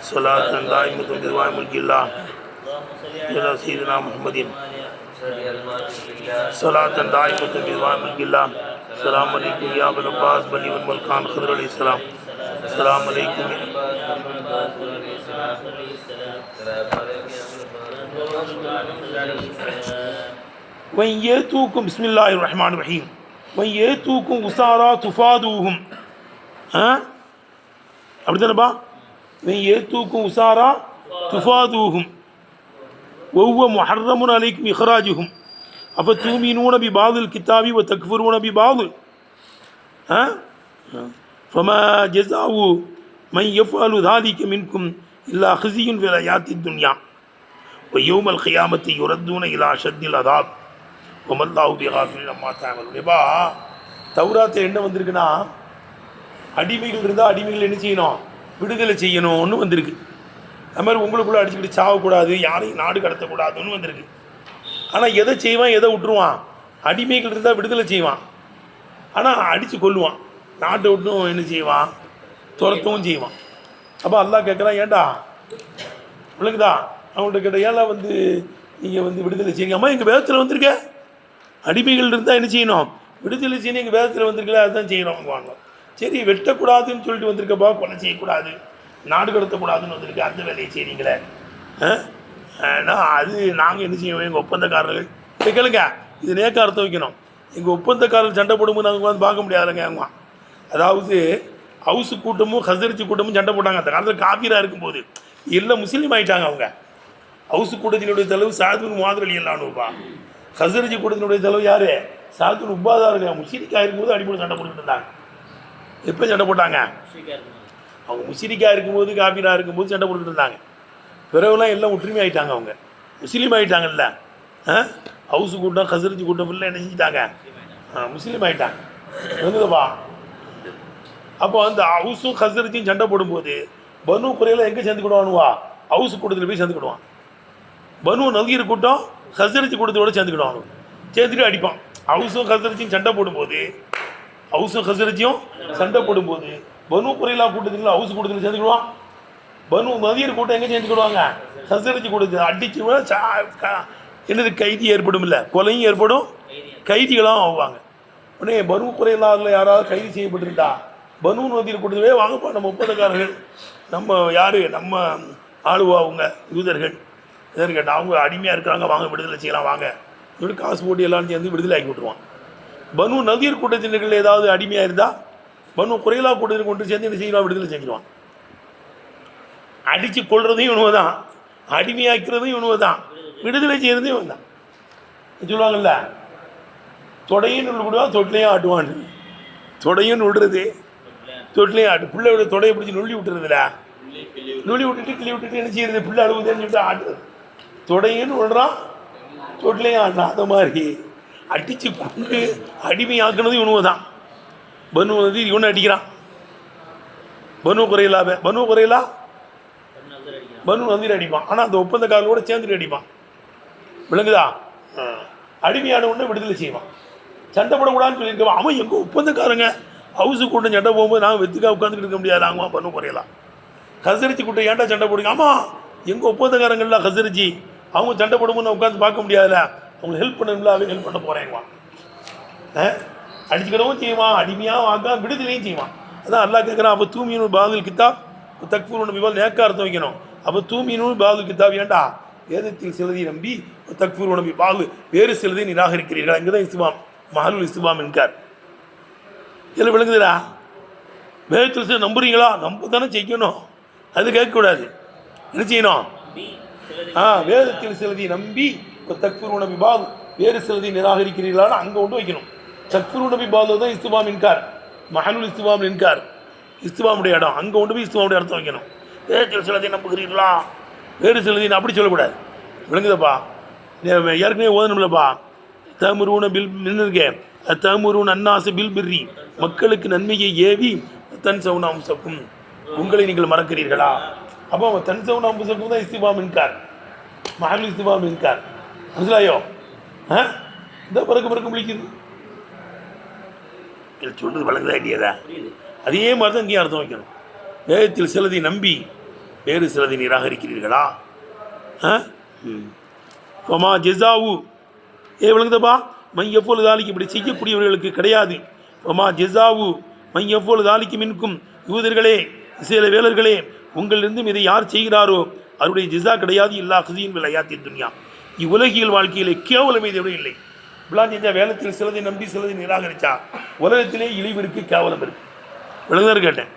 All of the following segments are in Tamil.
صلاة دائمة بدوام ملك الله إلى سيدنا محمد صلاة دائمة بدوام ملك الله. السلام عليكم يا أبا العباس بلي والملكان خضر عليه السلام. السلام عليكم وإن يأتوكم بسم الله الرحمن الرحيم وإن يأتوكم أسارى تفادوهم அப்படித்தானப்பா وإن يأتوكم أسارى تفادوهم وهو محرم عليكم إخراجهم أفتؤمنون ببعض الكتاب وتكفرون ببعض فما جزاء من يفعل ذلك منكم إلا خزي في الحياة الدنيا ويوم القيامة يردون إلى أشد العذاب وما الله بغافل عما تعملون. எப்பா தௌராத்தில் என்ன வந்திருக்குன்னா, அடிமைகள் இருந்தால் அடிமைகள் என்ன செய்யணும், விடுதலை செய்யணும்னு வந்திருக்கு. அது மாதிரி உங்களுக்குள்ளே அடிச்சுக்கிட்டு சாவக்கூடாது, யாரையும் நாடு கடத்தக்கூடாதுன்னு வந்திருக்கு. ஆனால் எதை செய்வான், எதை விட்டுருவான், அடிமைகள் இருந்தால் விடுதலை செய்வான், ஆனால் அடித்து கொல்லுவான், நாட்டை விட்டும் என்ன செய்வான், துரத்தவும் செய்வான். அப்போ அல்லாஹ் கேட்குறான், ஏண்டா விளக்குதா, அவங்கள்ட்ட கேட்ட ஏன்ல நீங்கள் விடுதலை செய்யுங்க. அம்மா எங்கள் வேதத்தில் வந்திருக்க, அடிமைகள் இருந்தால் என்ன செய்யணும், விடுதலை செய்யணும், எங்கள் வேதத்தில் வந்திருக்கல, அதுதான் செய்யணும் வாங்க. சரி, வெட்டக்கூடாதுன்னு சொல்லிட்டு வந்திருக்கப்பா, கொலை செய்யக்கூடாது, நாடு கடத்தக்கூடாதுன்னு வந்திருக்கு, அந்த வேலையை செய்கிறீங்களே, அது நாங்கள் என்ன செய்வோம், எங்கள் ஒப்பந்தக்காரர்கள் கேளுங்க, இது நேக்க அர்த்தம் வைக்கணும். எங்கள் ஒப்பந்தக்காரர்கள் சண்டை போடும்போது நாங்கள் வந்து பார்க்க முடியாதுங்க. அவங்க அதாவது ஹவுஸு கூட்டமும் ஹசரிச்சு கூட்டமும் சண்டை போட்டாங்க. அந்த காலத்தில் காபீராக இருக்கும்போது எல்லாம் முஸ்லீம் ஆகிட்டாங்க. அவங்க ஹவுஸு கூட்டத்தினுடைய தலைவு சாதுன் மாதிரி இல்லானுப்பா, ஹசரிச்சு கூட்டத்தினுடைய தலைவு யார், சாதுன் உபாதா இருக்காங்க. முஸ்லிக்காக இருக்கும்போது அடிப்படை சண்டை போட்டுக்கிட்டு இருந்தாங்க. எப்போ சண்டை போட்டாங்க, அவங்க முஸ்லிக்காக இருக்கும்போது காபீராக இருக்கும்போது சண்டை போட்டுக்கிட்டு இருந்தாங்க. பிறகுலாம் எல்லாம் ஒற்றுமை ஆகிட்டாங்க, அவங்க முஸ்லீம் ஆகிட்டாங்கல்ல. ஹவுஸு கூட்டம் ஹசரிச்சு கூட்டம் ஃபுல்லாக என்ன செஞ்சிட்டாங்க, முஸ்லீம் ஆகிட்டாங்க. வந்துதுப்பா. அப்போ அந்த ஹவுஸும் ஹசரிச்சும் சண்டை போடும்போது பனு குறையில் எங்கே சேர்ந்துக்கிடுவானுவா, ஹவுஸு கூட்டத்தில் போய் சேர்ந்துக்கிடுவான். பனு நதீர் கூட்டம் ஹசரிச்சு கூட்டத்தோடு சேர்ந்துக்கிடுவானு, சேர்த்துட்டு அடிப்பான். ஹவுஸும் ஹசரிச்சும் சண்டை போடும்போது பனு குறையிலா கூட்டத்தில் ஹவுஸ் கூட்டத்தில் சேர்ந்துக்கிடுவான். பனு நதீர் கூட்டம் எங்கே சேர்ந்துக்கிடுவாங்க, ஹசரிச்சு கூட்டத்தில் அடிச்சு என்னது கைதி ஏற்படும், இல்லை கொலையும் ஏற்படும், கைதிகளாகவும் ஆகுவாங்க. உடனே பனு குறையிலாவில் யாராவது கைது செய்யப்பட்டிருந்தா பனு நதீர் கூட்டத்திலே வாங்கப்பா, நம்ம ஒப்பந்தக்காரர்கள், நம்ம யார், நம்ம ஆளுவா, அவங்க யூதர்கள் எதாவது கேட்டால் அவங்க அடிமையாக இருக்கிறாங்க, வாங்க விடுதலை செய்யலாம் வாங்க, இப்படி காசு போட்டு எல்லாரும் சேர்ந்து விடுதலை ஆக்கி விட்டுருவான். பனு நதீர் கூட்டத்தினர்கள் ஏதாவது அடிமையாக இருந்தால் பனு குறையிலா கூட்டத்திற்கு கொண்டு சேர்ந்து என்ன செய்யலாம், விடுதலை செஞ்சிடுவான். அடித்து கொள்றதையும் இவனுவ தான், அடிமையாக்கிறதும் இவனுவ தான், விடுதலை செய்கிறதையும் இவன் தான். சொல்லுவாங்கல்ல, தொடையும் விடுவான் தொட்டிலையும் ஆட்டுவான். தொடையும் விடுறது தொட்டிலையும் ஆட்டு, பிள்ளையோட தொடையை பிடிச்சி நுள்ளி விட்டுறதுல, நுள்ளி விட்டுட்டு கிளி விட்டுட்டு என்ன செய்யறது, பிள்ளை அழுகுதுன்னு சொல்லிட்டு ஆட்டுறது. தொடையும் விடுறான் தொட்டிலையும் ஆடுறான். அந்த மாதிரி அடித்து கொண்டு அடிமையாக்குனது இவனுவ தான். பனு வந்து இவனை அடிக்கிறான், பனு குறையிலா பனு நதீர் அடிப்பான். ஆனால் அந்த ஒப்பந்தக்காரர்களோட சேர்ந்துட்டு அடிப்பான். விளங்குதா, அடிமையான உடனே விடுதலை செய்வான். சண்டை போடக்கூடாதுன்னு சொல்லியிருக்கவான். அவன் எங்கள் ஒப்பந்தக்காரங்க ஹவுஸு கூட்டம் சண்டை போகும்போது நாங்கள் வெத்துக்காக உட்காந்துக்கிட்டு இருக்க முடியாது, நாங்கள் பனு குறையலாம். ஹசரிச்சி கூட்டம் ஏன்டா சண்டை போடுங்க, ஆமாம் எங்கள் ஒப்பந்தக்காரங்கள்லாம் ஹசரிச்சி, அவங்க சண்டை போடும்போது நான் உட்காந்து பார்க்க முடியாதுல்ல, அவங்க ஹெல்ப் பண்ணணும்ல, அவங்க ஹெல்ப் பண்ண போகிறேங்குவான். அடிச்சுக்கிடவும் செய்வான், அடிமையாக வாங்க விடுதலையும் செய்வான். அதான் அல்லாஹ் கேட்குறான், அப்போ தூமியனு பாதுல் கித்தாப் தக்ஃபூருன பிபால், நேக்க அர்த்தம் வைக்கணும். அப்போ தூமியனு பாதுல் கித்தாப் ஏண்டா, வேதத்தில் சிலதை நம்பி தக்ஃபூருன பிபால், வேறு சிலதை நிராகரிக்கிறீர்கள். அங்கே தான் இஸ்லாம் மஹலுல் இஸ்லாம் என்கார். இதில் விளங்குதுடா, வேதத்தில் சில நம்புறீங்களா, நம்ப தானே செய்யணும், அது கேட்கக்கூடாது. என்ன செய்யணும், வேதத்தில் சிலதை நம்பி தக்ஃபூருன பிபால், வேறு சிலதை நிராகரிக்கிறீர்களான்னு அங்கே கொண்டு வைக்கணும். தக்ஃபூருன பிபால் தான் இஸ்லாம் என்கார், மஹலுல் இஸ்லாம் என்கார், இஸ்லாமுடைய இடம், அங்கே கொண்டு போய் இஸ்லாமுடைய அர்த்தம் வைக்கணும். வேதத்தில் சிலதை நம்புகிறீர்களா, வேறு சிலதை அப்படி சொல்லக்கூடாது. விளங்குதப்பா, ஏற்கனவே ஓதணும்லப்பா, தமுருன பில் இருக்கேன், தமுருன் அன்னாசு பில் பிர்ரி, மக்களுக்கு நன்மையை ஏவி தன் சவுன அம்சக்கும், உங்களை நீங்கள் மறக்கிறீர்களா. அப்போ தன் சவுன அம்சக்கும் தான் இஸ்திபாம் என்கார், மஹலுல் இஸ்திபாம் என்கார். மனசிலாயோ, இந்த பிறகு முடிக்குது சொல்றது வழங்குதா இல்லையதா. அதே மாதிரி தான் இங்கேயும் அர்த்தம் வைக்கணும். வேதத்தில் சிலதை நம்பி வேறு சிலதை நிராகரிக்கிறீர்களா? ஒமா ஜெசாவு விளங்குதப்பா மையப்போல் தாலிக்கு இப்படி செய்யக்கூடியவர்களுக்கு கிடையாது. ஒமா ஜெசாவு மையப்போல் தாலிக்கு மின்கும் யூதர்களே சில வேலர்களே உங்களிலிருந்தும் இதை யார் செய்கிறாரோ அவருடைய ஜிசா கிடையாது. இல்லா ஹுசியின் விளையாத்தி துன்யா இவ்வுலகியல் வாழ்க்கையிலே கேவலம் இதை விட இல்லை. இப்படிலாம் செஞ்சா வேலத்தில் சிலதை நம்பி சிலதை நிராகரிச்சா உலகத்திலே இழிவு இருக்கு, கேவலம் இருக்கு. விளங்குதாரு கேட்டேன்.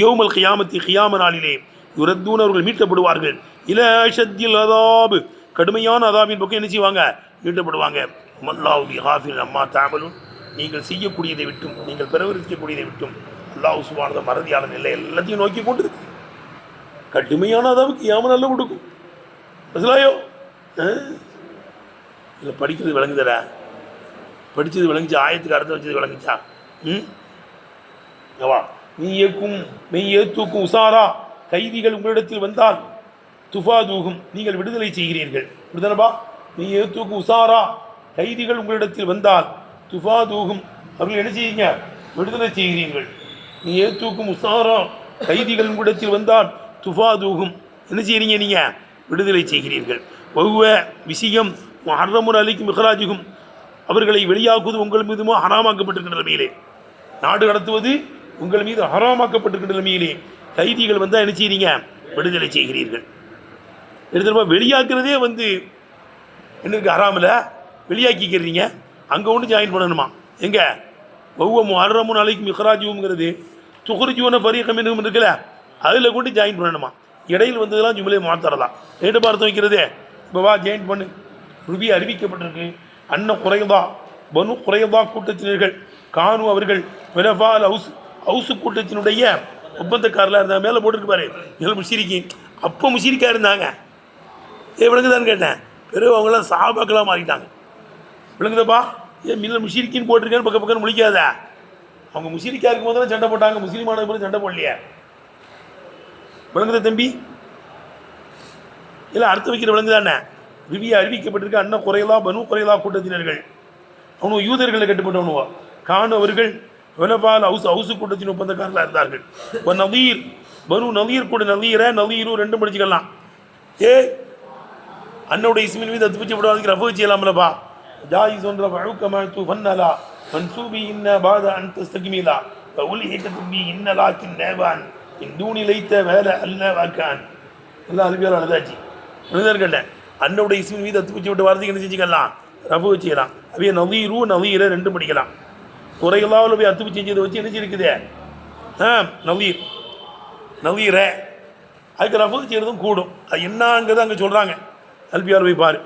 யௌமல் கியாமத்தி கியாம நாளிலே யுரத்தூன் அவர்கள் மீட்டப்படுவார்கள். இலஷத்தில் அதாபு கடுமையான அதாபின் பக்கம் என்ன செய்வாங்க? மீட்டப்படுவாங்க. மல்லாஹு ஹாஃபில் அம்மா தாமலும் நீங்கள் செய்யக்கூடியதை விட்டும் நீங்கள் பிரவர்த்திக்கக்கூடியதை விட்டும் அல்லாஹ் சுப்ஹானஹு மறதியாளன் இல்லை, எல்லாத்தையும் நோக்கி கொண்டு கடுமையான அதாவுக்கு கியாம நல்ல கொடுக்கும். மசலாயோ இல்லை படிக்கிறது விளங்குதடா, படித்தது விளங்குச்சா, ஆயத்துக்கு அர்த்தம் வச்சது விளங்குச்சா? மெய்யேக்கும் உசாரா கைதிகள் உங்களிடத்தில் வந்தால் துஃபாதூகும் நீங்கள் விடுதலை செய்கிறீர்கள். விடுதலைப்பா மெய்யேக்கும் உசாரா கைதிகள் உங்களிடத்தில் வந்தால் துஃபாதூகும் அவர்கள் என்ன செய்யுங்க? விடுதலை செய்கிறீர்கள். மெய்யேக்கும் உசாரா கைதிகள் உங்களிடத்தில் வந்தால் துஃபாதூகும் என்ன செய்கிறீங்க? நீங்கள் விடுதலை செய்கிறீர்கள். ஒவ்வொரு விஷயம் ஹர்ரமுன் அலிக்கும் மிஹ்ராஜுகும் அவர்களை வெளியாக்குவது உங்கள் மீதுமோ ஹராமாக்கப்பட்டிருக்கின்ற நிலைமையிலே, நாடு கடத்துவது உங்கள் மீது ஹராமாக்கப்பட்டிருக்கின்ற நிலைமையிலே கைதிகள் வந்தால் என்ன செய்கிறீங்க? விடுதலை செய்கிறீர்கள். எடுத்துமா வெளியாக்குறதே வந்து என்ன இருக்குது? ஹராமில் வெளியாக்கிக்கிறீங்க. அங்கே ஒன்று ஜாயின் பண்ணணுமா? எங்கே? ஒவ்வொரு ஹர்ரமுன் அலிக்கும் மிஹ்ராஜுங்கிறது துகுர்ஜூன ஃபரீகம் என்னும் இருக்குல்ல, அதில் கொண்டு ஜாயின் பண்ணணுமா? இடையில் வந்ததெல்லாம் ஜும்லையை மாற்றலாம். ரேட்டு பார்த்து வைக்கிறதே இப்போ வா ஜாயின் பண்ணு. ருபி அறிவிக்கப்பட்டிருக்கு. அன்ன குறைதா பனு குறைதா கூட்டத்தினர்கள் கானு அவர்கள் மிலஃபால் ஹவுசு கூட்டத்தினுடைய ஒப்பந்தக்காரலாக இருந்தாங்க. மேலே போட்டுருக்கு பாரு மேலே முஷிரிக்கி. அப்போ முஷிரிக்காக இருந்தாங்க. விளங்குதான்னு கேட்டேன். பிறகு அவங்களாம் சாபாக்கெல்லாம் மாறிட்டாங்க. விளங்குதப்பா? மில்ல முஷிரிக்கின்னு போட்டிருக்கேன்னு பக்கம் முடிக்காத. அவங்க முஷிரிக்கா இருக்கும் போதெல்லாம் சண்டை போட்டாங்க, முஸ்லீமான போது சண்டை போடலையே. விளங்குதா தம்பி? இல்லை அர்த்தம் வைக்கிற விளங்குதானே? ரிவியை அறிவிக்கப்பட்டிருக்க அன்ன குறையலா பனு குறையலா கூட்டத்தினர்கள் அவனும் யூதர்களை கட்டுப்பட்டவனுவா கானு அவர்கள் வெலபால் ஹவுசு கூட்டத்தின் ஒப்பந்தக்காரர்களாக இருந்தார்கள். இப்போ நதீர் பனு நதீர் கூட நதீரும் ரெண்டும் படிச்சுக்கலாம். அன்னோட இஸ்மின் மீது அத்துப்பிச்சு விடாதுக்கு ரஃபு செய்யலாம்லப்பா. ஜாயி சொல்ற வழுக்கமாத்து ஃபன்னலா மன்சூபி இன்ன பாத அந்த ஸ்தகிமிலா உலி ஹிட்டத்துபி இன்னலாக்கின் நேவான் இந்தூனி லைத்த வேலை அல்ல வாக்கான் எல்லாம் அதுக்கு அழுதாச்சு. கேட்டேன் அன்னோட இஸ்மின் மீது அத்துப்பிச்சு விட்டு வார்த்தைக்கு என்ன செஞ்சுக்கலாம்? ரஃபு வச்சுக்கலாம். அவைய நதீரை ரெண்டும் படிக்கலாம். குறைகளாவில் போய் அத்துப்பு செஞ்சதை வச்சு என்ன இருக்குது? நவீரை அதுக்கு ரஃபு செய்கிறதும் கூடும். அது என்னங்கிறது அங்கே சொல்கிறாங்க. அல்பியார் போய் பாரு.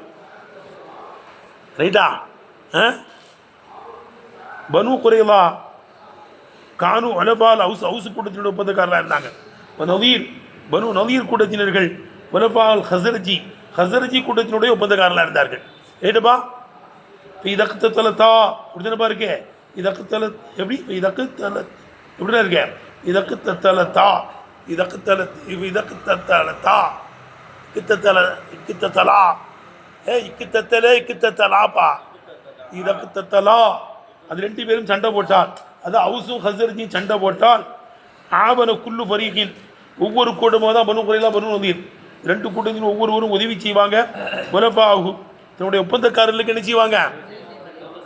ரைட்டா? பனு குறைகளா கானு அலபால் ஹவுசு கூட்டத்தினுடைய ஒப்பந்தக்காரராக இருந்தாங்க. பனு நவீர் கூட்டத்தினர்கள் வலபால் ஹசரஜி கூட்டத்தினுடைய ஒப்பந்தக்காரர்களாக இருந்தார்கள். ரைட்டப்பா? இதற்கு தலத்தா அப்படிதானப்பா இருக்கே. இதற்கு தல எப்படி? இதற்கு தல எப்படிதான் இருக்க? இதற்கு தலத்தா இதற்கு தல இதற்கு தலத்தா இக்கித்தலா இக்கித்தலாப்பா இதற்கு தத்தலா. அது ரெண்டு பேரும் சண்டை போட்டால், அது ஹவுசும் ஹசரஜியும் சண்டை போட்டால் ஆபன குல்லு ஃபரீகின் ஒவ்வொரு கூட்டமாக தான் பனு குறைலா பனு நதீர் ரெண்டு கூட்டத்திலும் ஒவ்வொருவரும் உதவி செய்வாங்க. முலப்பாகு தன்னுடைய ஒப்பந்தக்காரர்களுக்கு என்ன செய்வாங்க?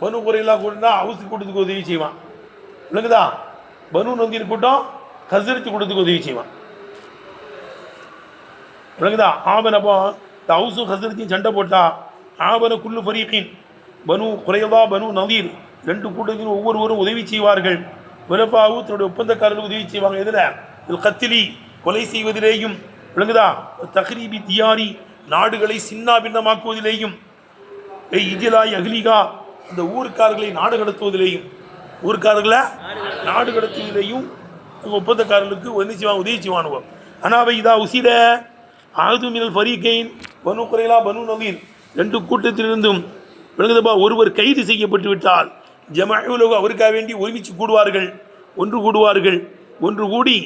பனு குறைலா கூட்டம் தான் ஹவுசு கூட்டத்துக்கு உதவி செய்வான். இல்லைங்கதா? பனு நதீர் கூட்டம் ஹசரஜி கூட்டத்துக்கு உதவி செய்வான். விளங்குதா? ஆபனப்போ இந்த ஹவுசும் ஹசரஜியும் சண்டை போட்டா ஆபன குல்லு ஃபரீகின் பனு குறைலா பனு நதீர் ரெண்டு கூட்டத்திலும் ஒவ்வொருவரும் உதவி செய்வார்கள். முலப்பாகு தன்னுடைய ஒப்பந்தக்காரர்கள் உதவி செய்வாங்க. எதில்? கத்திலி கொலை செய்வதிலேயும், விளங்குதா? தஹ்ரீபி தியாரி நாடுகளை சின்னா பின்னமாக்குவதிலேயும், இஜிலாய் அஹ்லிகா அந்த ஊருக்காரர்களை நாடு கடத்துவதிலேயும், ஊருக்காரர்களை நாடு கடத்துவதிலேயும் ஒப்பந்தக்காரர்களுக்கு உதவி செய்வானுவோம். அனாவை இதா உசிர ஆது மினல் ஃபரீகைன் பனு குறைலா பனு நதீர் ரெண்டு கூட்டத்திலிருந்தும், விளங்குதப்பா, ஒருவர் கைது செய்யப்பட்டு விட்டால் ஜமாஉலகு அவருக்காக வேண்டி ஒருமிச்சு கூடுவார்கள். ஒன்று கூடி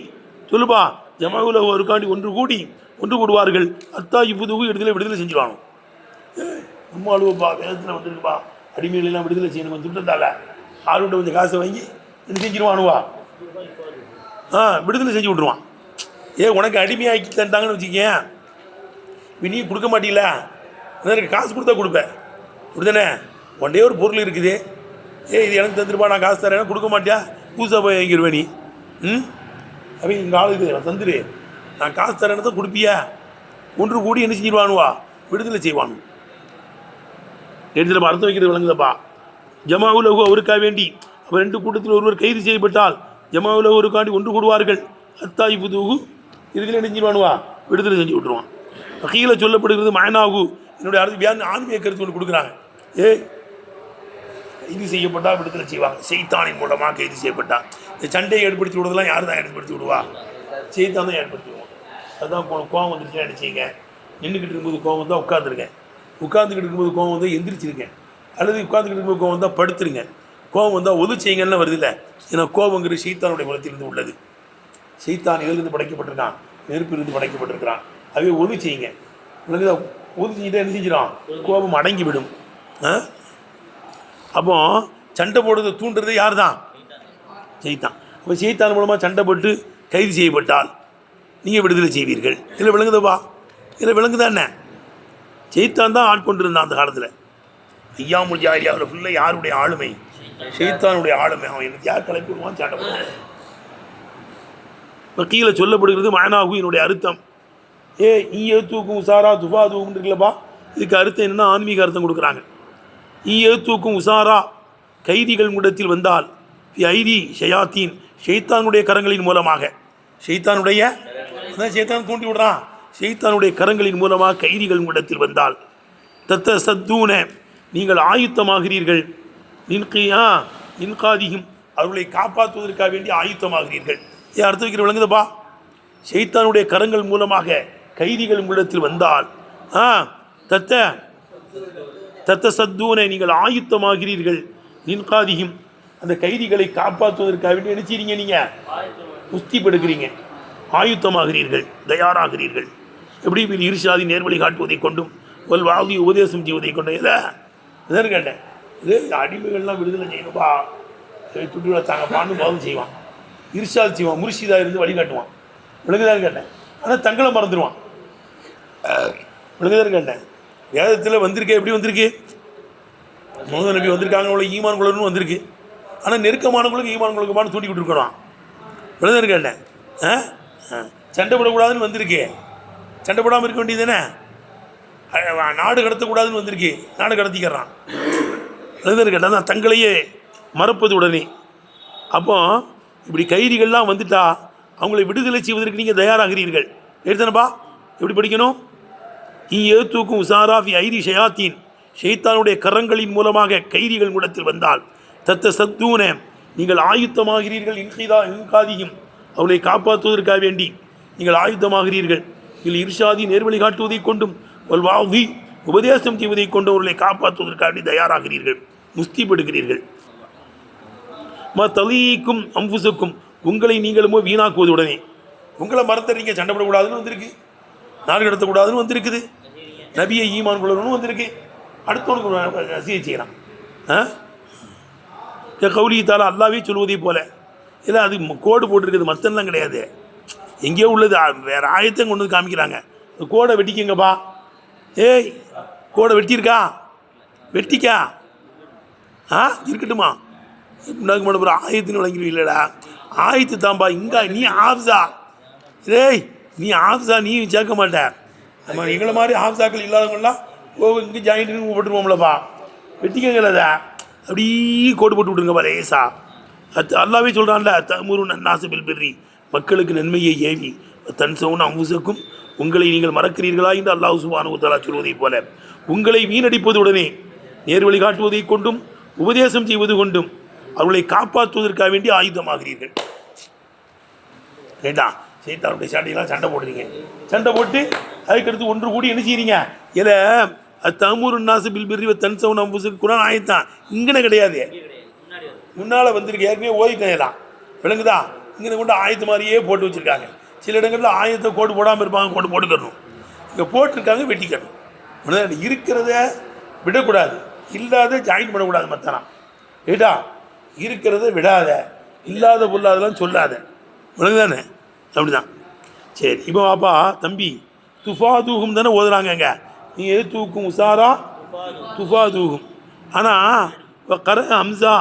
சொல்லுப்பா, ஜமாஉலகு அவருக்காண்டி ஒன்று கூடுவார்கள். அத்தா இவ்வுதுகு விடுதலை செஞ்சுருவானோ. நம்ம அழுவப்பா வேதத்தில் வந்துருக்குப்பா, அடிமைகளெல்லாம் விடுதலை செய்யணும் திட்டத்தால ஆளுகிட்ட கொஞ்சம் காசை வாங்கி என்ன செஞ்சிருவானுவா? விடுதலை செஞ்சு விட்ருவான். உனக்கு அடிமையாக்கி தந்தாங்கன்னு வச்சுக்கேன், இப்போ நீ கொடுக்க மாட்டீங்களா? எனக்கு காசு கொடுத்தா கொடுப்பேன், அப்படிதானே? ஒன்றே ஒரு பொருள் இருக்குது, இது எனக்கு தந்துருப்பா, நான் காசு தரேன், கொடுக்க மாட்டியா, புதுசாக போய் வாங்கிடுவேன் நீ. அப்போ எங்கள் ஆள் இது நான் தந்துரு, நான் காசு தரேன்னு தான் கொடுப்பியா? ஒன்று கூடி என்ன செஞ்சிருவானுவா? விடுதலை செய்வானு. எடுத்துல அர்த்தம் வைக்கிறது விளங்குதப்பா. ஜமாவுலகு அவருக்காக வேண்டி அவர் 2 கூட்டத்தில் ஒருவர் கைது செய்யப்பட்டால் ஜமாவுலகு அவருக்காண்டி ஒன்று கூடுவார்கள். அத்தாய் புதுகு இறுதியில் என்ன செஞ்சிருவானுவா? விடுதலை செஞ்சு விட்டுருவான். கீழே சொல்லப்படுகிறது மயனாகு, என்னுடைய அடுத்து ஆன்மீக கருத்து ஒன்று கொடுக்குறாங்க. கைது செய்யப்பட்டால் விடுதலை செய்வாங்க. செய்தானின் மூலமாக கைது செய்யப்பட்டால். இந்த சண்டையை ஏற்படுத்தி விடுறதெல்லாம் யார் தான் ஏற்படுத்தி விடுவா? செய்தான் தான் ஏற்படுத்தி விடுவோம். அதுதான் கோவம் வந்துருச்சுன்னா என்ன செய்யுங்க? நின்றுக்கிட்டு இருக்கும்போது கோவம் வந்தால் உட்காந்துருங்க, உட்காந்துக்கிட்டு இருக்கும்போது கோவம் வந்தால் எந்திரிச்சிருங்க, அல்லது உட்காந்துக்கிட்டு இருக்கும்போது கோவம் வந்தால் படுத்துருங்க. கோவம் வந்தால் ஒது செய்யுங்கன்னு வருது இல்லை? ஏன்னா கோபங்கிறது சைத்தானுடைய குலத்திலிருந்து உள்ளது. சைத்தான் இதிலிருந்து படைக்கப்பட்டிருக்கான், நெருப்பிலிருந்து படைக்கப்பட்டிருக்கிறான். அவே ஒது செய்யுங்க. ஒது செஞ்சுட்டா என்ன செஞ்சிடும்? கோபம் அடங்கிவிடும். அப்போ சண்டை போடுறதை தூண்டுறது யார் தான்? சைத்தான். அப்போ சைத்தான் மூலமாக சண்டை போட்டு கைது செய்யப்பட்டால் நீங்கள் விடுதலை செய்வீர்கள். இதில் விளங்குதப்பா? இதில் விளங்குதா என்ன? சைத்தான் தான் ஆட்கொண்டு இருந்தான் அந்த காலத்தில். ஐயாமுல் ஜாஹிலியாவில் ஃபுல்லாக யாருடைய ஆளுமை? சைத்தானுடைய ஆளுமை. அவன் எனக்கு யார் கலைப்பு விடுவான்? சண்டை போடுவான். இப்போ கீழே சொல்லப்படுகிறது மயனாகு, என்னுடைய அர்த்தம். ஈயத்தூக்கும் உசாரா துபாதூக்கும் இருக்குல்லப்பா, இதுக்கு அர்த்தம் என்னென்னா ஆன்மீக அர்த்தம் கொடுக்குறாங்க. ஈயத்தூக்கும் உசாரா, கைதிகள் இடத்தில் வந்தால் ஐதி ஷயாத்தீன், ஷைத்தானுடைய கரங்களின் மூலமாக, ஷைத்தானுடைய ஷைத்தான் தூண்டி விடுறான், ஷைத்தானுடைய கரங்களின் மூலமாக கைதிகள் இடத்தில் வந்தால் தத்த சத்தூன, நீங்கள் ஆயுத்தமாகிறீர்கள். நின்காதியும், அவர்களை காப்பாற்றுவதற்காக வேண்டி ஆயுத்தமாகிறீர்கள். ஏன் அர்த்தம் வைக்கிற விளங்குதப்பா? ஷைத்தானுடைய கரங்கள் மூலமாக கைதிகள் இடத்தில் வந்தால் தத்த தத்த சத்தூனை, நீங்கள் ஆயுத்தமாகிறீர்கள். நின்காதியும், அந்த கைதிகளை காப்பாற்றுவதற்காக வேண்டி நினைச்சிருங்க, நீங்கள் குஸ்தி படுக்கிறீங்க, ஆயுத்தமாகிறீர்கள், தயாராகிறீர்கள். எப்படி இருஷாதி நேர்வழி காட்டுவதை கொண்டும் ஒரு வாழ்வி உபதேசம் செய்வதை கொண்டும் எதை கேட்டேன். இது அடிமைகள்லாம் விடுதலை செய்யணும்பா, துட்டு தாங்கப்பான்னு பாவம் செய்வான், இருஷாது செய்வான், முர்ஷிதா இருந்து வழிகாட்டுவான். விளங்குதான்னு கேட்டேன். ஆனால் தங்களை மறந்துடுவான். விளங்குதான்னு கேட்டேன். வேதத்தில் வந்திருக்கே, எப்படி வந்திருக்கு? முகமது நபி வந்திருக்காங்க, உங்களுக்கு ஈமான் குழந்தைன்னு வந்திருக்கு. ஆனால் நெருக்கமானவங்களுக்கு ஈமான் குழந்தைன்னு தூண்டிக்கிட்டு இருக்கணும். விளங்குதான்னு கேட்டேன். சண்டை போடக்கூடாதுன்னு வந்திருக்கு, சண்டை போடாமல் இருக்க வேண்டியது தானே? நாடு கடத்தக்கூடாதுன்னு வந்திருக்கு, நாடு கடத்திக்கிறான். விளங்குதான்னு கேட்டால் தான் தங்களையே மறப்பது உடனே. அப்போ இப்படி கைதிகள்லாம் வந்துட்டா அவங்களை விடுதலை செய்வதற்கு நீங்கள் தயாராகிறீர்கள். எடுத்தனப்பா எப்படி படிக்கணும்? ஏத்துக்கும் உசாராஃபி ஐதி ஷயாத்தீன், ஷைத்தானுடைய கரங்களின் மூலமாக கைதிகள் இடத்தில் வந்தால் தத்த சத்தூன, நீங்கள் ஆயுத்தமாகிறீர்கள். இன்காதியும், அவளை காப்பாற்றுவதற்காக வேண்டி நீங்கள் ஆயுத்தமாகிறீர்கள். இதில் இருஷாதி நேர்வழி காட்டுவதை கொண்டும் வாழ்வி உபதேசம் செய்வதை கொண்டு அவர்களை காப்பாற்றுவதற்காக வேண்டி தயாராகிறீர்கள், முஸ்திப்படுகிறீர்கள். தலீக்கும் அம்புசுக்கும், உங்களை நீங்களுமோ வீணாக்குவதுடனே. உங்களை மறந்துடுறீங்க, சண்டை போடக்கூடாதுன்னு வந்திருக்கு, நாடு கடத்தக்கூடாதுன்னு வந்திருக்குது, நபியை ஈமான் கொள்ளணும்னு வந்திருக்கு, அடுத்தவனுக்கு நசியை செய்கிறான். கௌலியத்தால் அல்லாவே சொல்வதை போல இல்லை, அது கோடு போட்டிருக்குது, மத்தெல்லாம் கிடையாது, எங்கேயோ உள்ளது, வேறு ஆயத்தை கொண்டு வந்து காமிக்கிறாங்க. கோடை வெட்டிக்கங்கப்பா. ஏய், கோடை வெட்டியிருக்கா? வெட்டிக்கா இருக்கட்டுமா? பண்ண ஆயத்தின்னு விளங்கிடுவீங்களடா, ஆயத்து தான்பா. இங்கே நீ ஆப்ஸா? ஏய், நீ ஆப்ஸா? நீ சேர்க்க மாட்டேன். நம்ம எங்களை மாதிரி ஆப்ஸாக்கள் இல்லாதவங்களாம் இங்கே ஜாயிண்ட்னு போட்டுருவோம்லப்பா. வெட்டிக்கங்களதா அப்படி கோடு போட்டு விட்ருங்கப்பா லேசா. அல்லாவே சொல்கிறான்ல, தமுரு நன்னாசிபில் பெர்ரி, மக்களுக்கு நன்மையை ஏவி தன் சவுன் அம்புசக்கும், உங்களை நீங்கள் மறக்கிறீர்களா என்று அல்லாஹ் சுப்ஹானஹு வ தஆலா சொல்வதைப் போல உங்களை வீணடிப்பதுடனே நேர்வழி காட்டுவதை கொண்டும் உபதேசம் செய்வது கொண்டும் அவர்களை காப்பாற்றுவதற்காக வேண்டி ஆயுதமாகிறீர்கள். ரைட்டா? சைத்தானுடைய சாட்டையெல்லாம் சண்டை போடுறீங்க, சண்டை போட்டு அதுக்கடுத்து ஒன்று கூடி என்ன செய்கிறீங்க? இல்லை தமுரு நாசிபில் பெர்ரி தன் சவுன் அம்புசக்கு குரான் ஆயத்தான் இங்கன்னு கிடையாது, முன்னால் வந்திருக்கு, ஏற்கனவே ஓதிக்கலாம். விளங்குதா? இங்கே கொண்டு ஆயத்து மாதிரியே போட்டு வச்சுருக்காங்க. சில இடங்களில் ஆயத்தை கோடு போடாமல் இருப்பாங்க, கோடு போட்டுக்கணும். இங்கே போட்டிருக்காங்க, வெட்டிக்கணும். இருக்கிறத விடக்கூடாது, இல்லாத ஜாயின் பண்ணக்கூடாது. மத்தனா ஏட்டா, இருக்கிறத விடாத, இல்லாத பொல்லாதெல்லாம் சொல்லாத. விளங்குதானே? அப்படிதான். சரி இப்போ வாப்பா தம்பி துஃபாதூகும் தானே ஓதுறாங்கங்க. நீ எது தூக்கும் உசாரா துஃபாதூகும். ஆனால் இப்போ கர ஹம்சா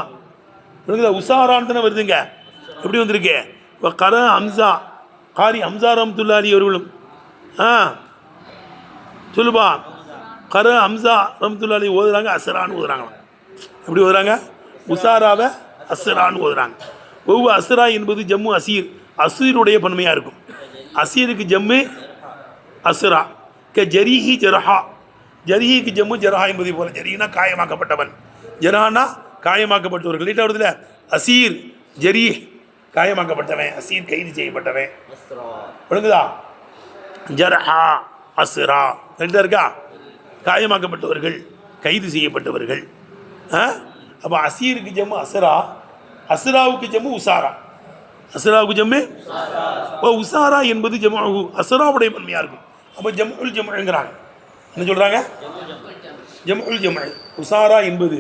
உசாரான்னு தானே வருதுங்க. எப்படி வந்திருக்கு? இப்போ கர ஹம்சா காரி ஹம்சா ரஹ்மத்துல்லாஹி அவர்களும் சொல்லுப்பா கர ஹம்சா ரஹ்மத்துல்லாஹி ஓதுறாங்க அஸ்ரான்னு ஓதுறாங்களாம். எப்படி ஓதுறாங்க? உசாராவை அஸ்ரான்னு ஓதுறாங்க. ஒவ்வொரு அஸ்ரா என்பது ஜம்மு அசீர் அசீருடைய பன்மையாக இருக்கும். அசீருக்கு ஜம்மு அஸ்ரா ஜரீஹி ஜரஹா ஜரீஹிக்கு ஜம்மு ஜரஹா என்பதை போல ஜரீனா காயமாக்கப்பட்டவன் ஜரஹானா காயமாக்கப்பட்டவர்கள் லைட்டாக வருதுல. அசீர் ஜரீஹ் காயமாக்கப்பட்டவன் அசீர் கைது செய்யப்பட்டவன் ஒழுங்குதா. ஜரஹா அஸ்ரா ரெண்டு இருக்கா காயமாக்கப்பட்டவர்கள் கைது செய்யப்பட்டவர்கள். அப்போ அசீருக்கு ஜம்மு அஸ்ரா அஸ்ராவுக்கு ஜம்மு உசாரா அஸ்ராவுக்கு ஜம்மு உசாரா என்பது ஜம்மு அஸ்ராவுடைய பன்மையாக இருக்கும். அப்போ ஜம்முல் ஜம்முங்கிறாங்க. என்ன சொல்கிறாங்க? ஜம்முல் ஜம்மு. உசாரா என்பது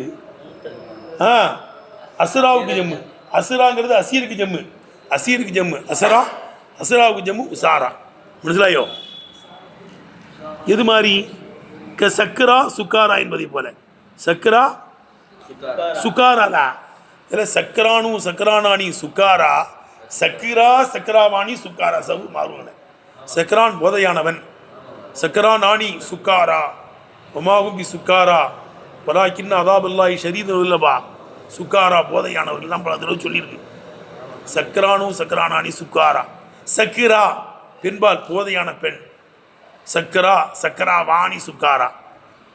அஸ்ராவுக்கு ஜம்மு அஸ்ராங்கிறது அசீருக்கு ஜம்மு அசீருக்கு ஜம்மு அஸ்ரா அஸ்ராவுக்கு ஜம்மு உசாரா. மனசிலாயோ? எது மாதிரி சக்கரா சுக்காரா என்பதை போல சக்கரா சுக்காராலா இல்லை சக்கரானு சக்கரானானி சுக்காரா சக்கிரா சக்கராவாணி சுக்காரா சவு மாறுவன. சக்கரான் போதையானவன் சக்கரானானி சுக்காரா ஒமாகும்பி சுக்காரா வலாக்கின்ன அதாபுல்லாஹி ஷரீது இல்லபா சுக்காரா போதையானவர்கள்லாம் பல தடவை சொல்லியிருக்கு. சக்கரானு சக்கரானானி சுக்காரா சக்கிரா பெண்பால் போதையான பெண் சக்கரா சக்கரா வாணி சுக்காரா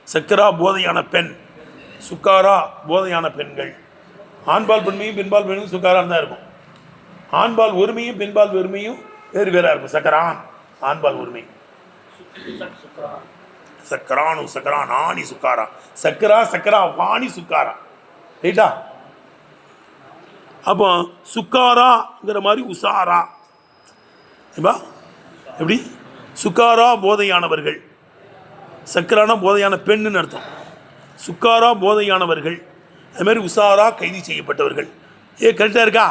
சக்கரா போதையான பெண் சுக்காரா போதையான பெண்கள். ஆண்பால் பெண்மையும் பெண்பால் பெண்மையும் சுக்காரான் தான் இருக்கும். ஆண்பால் ஒருமையும் பெண்பால் வெறுமையும் வேறு வேறாக இருக்கும். சக்கரான் ஆண்பால் ஒருமை சக்கரானு சக்கரான் ஆணி சுக்காரா சக்கரா சக்கரா வாணி சுக்காரா ரைட்டா. அப்போ சுக்காராங்கிற மாதிரி உசாரா எப்படி சுக்காரா போதையானவர்கள் சக்கரானா போதையான பெண்ணுன்னு அர்த்தம். சுக்காரா போதையானவர்கள் அது மாதிரி உசாரா கைது செய்யப்பட்டவர்கள். கரெக்டாக இருக்கா?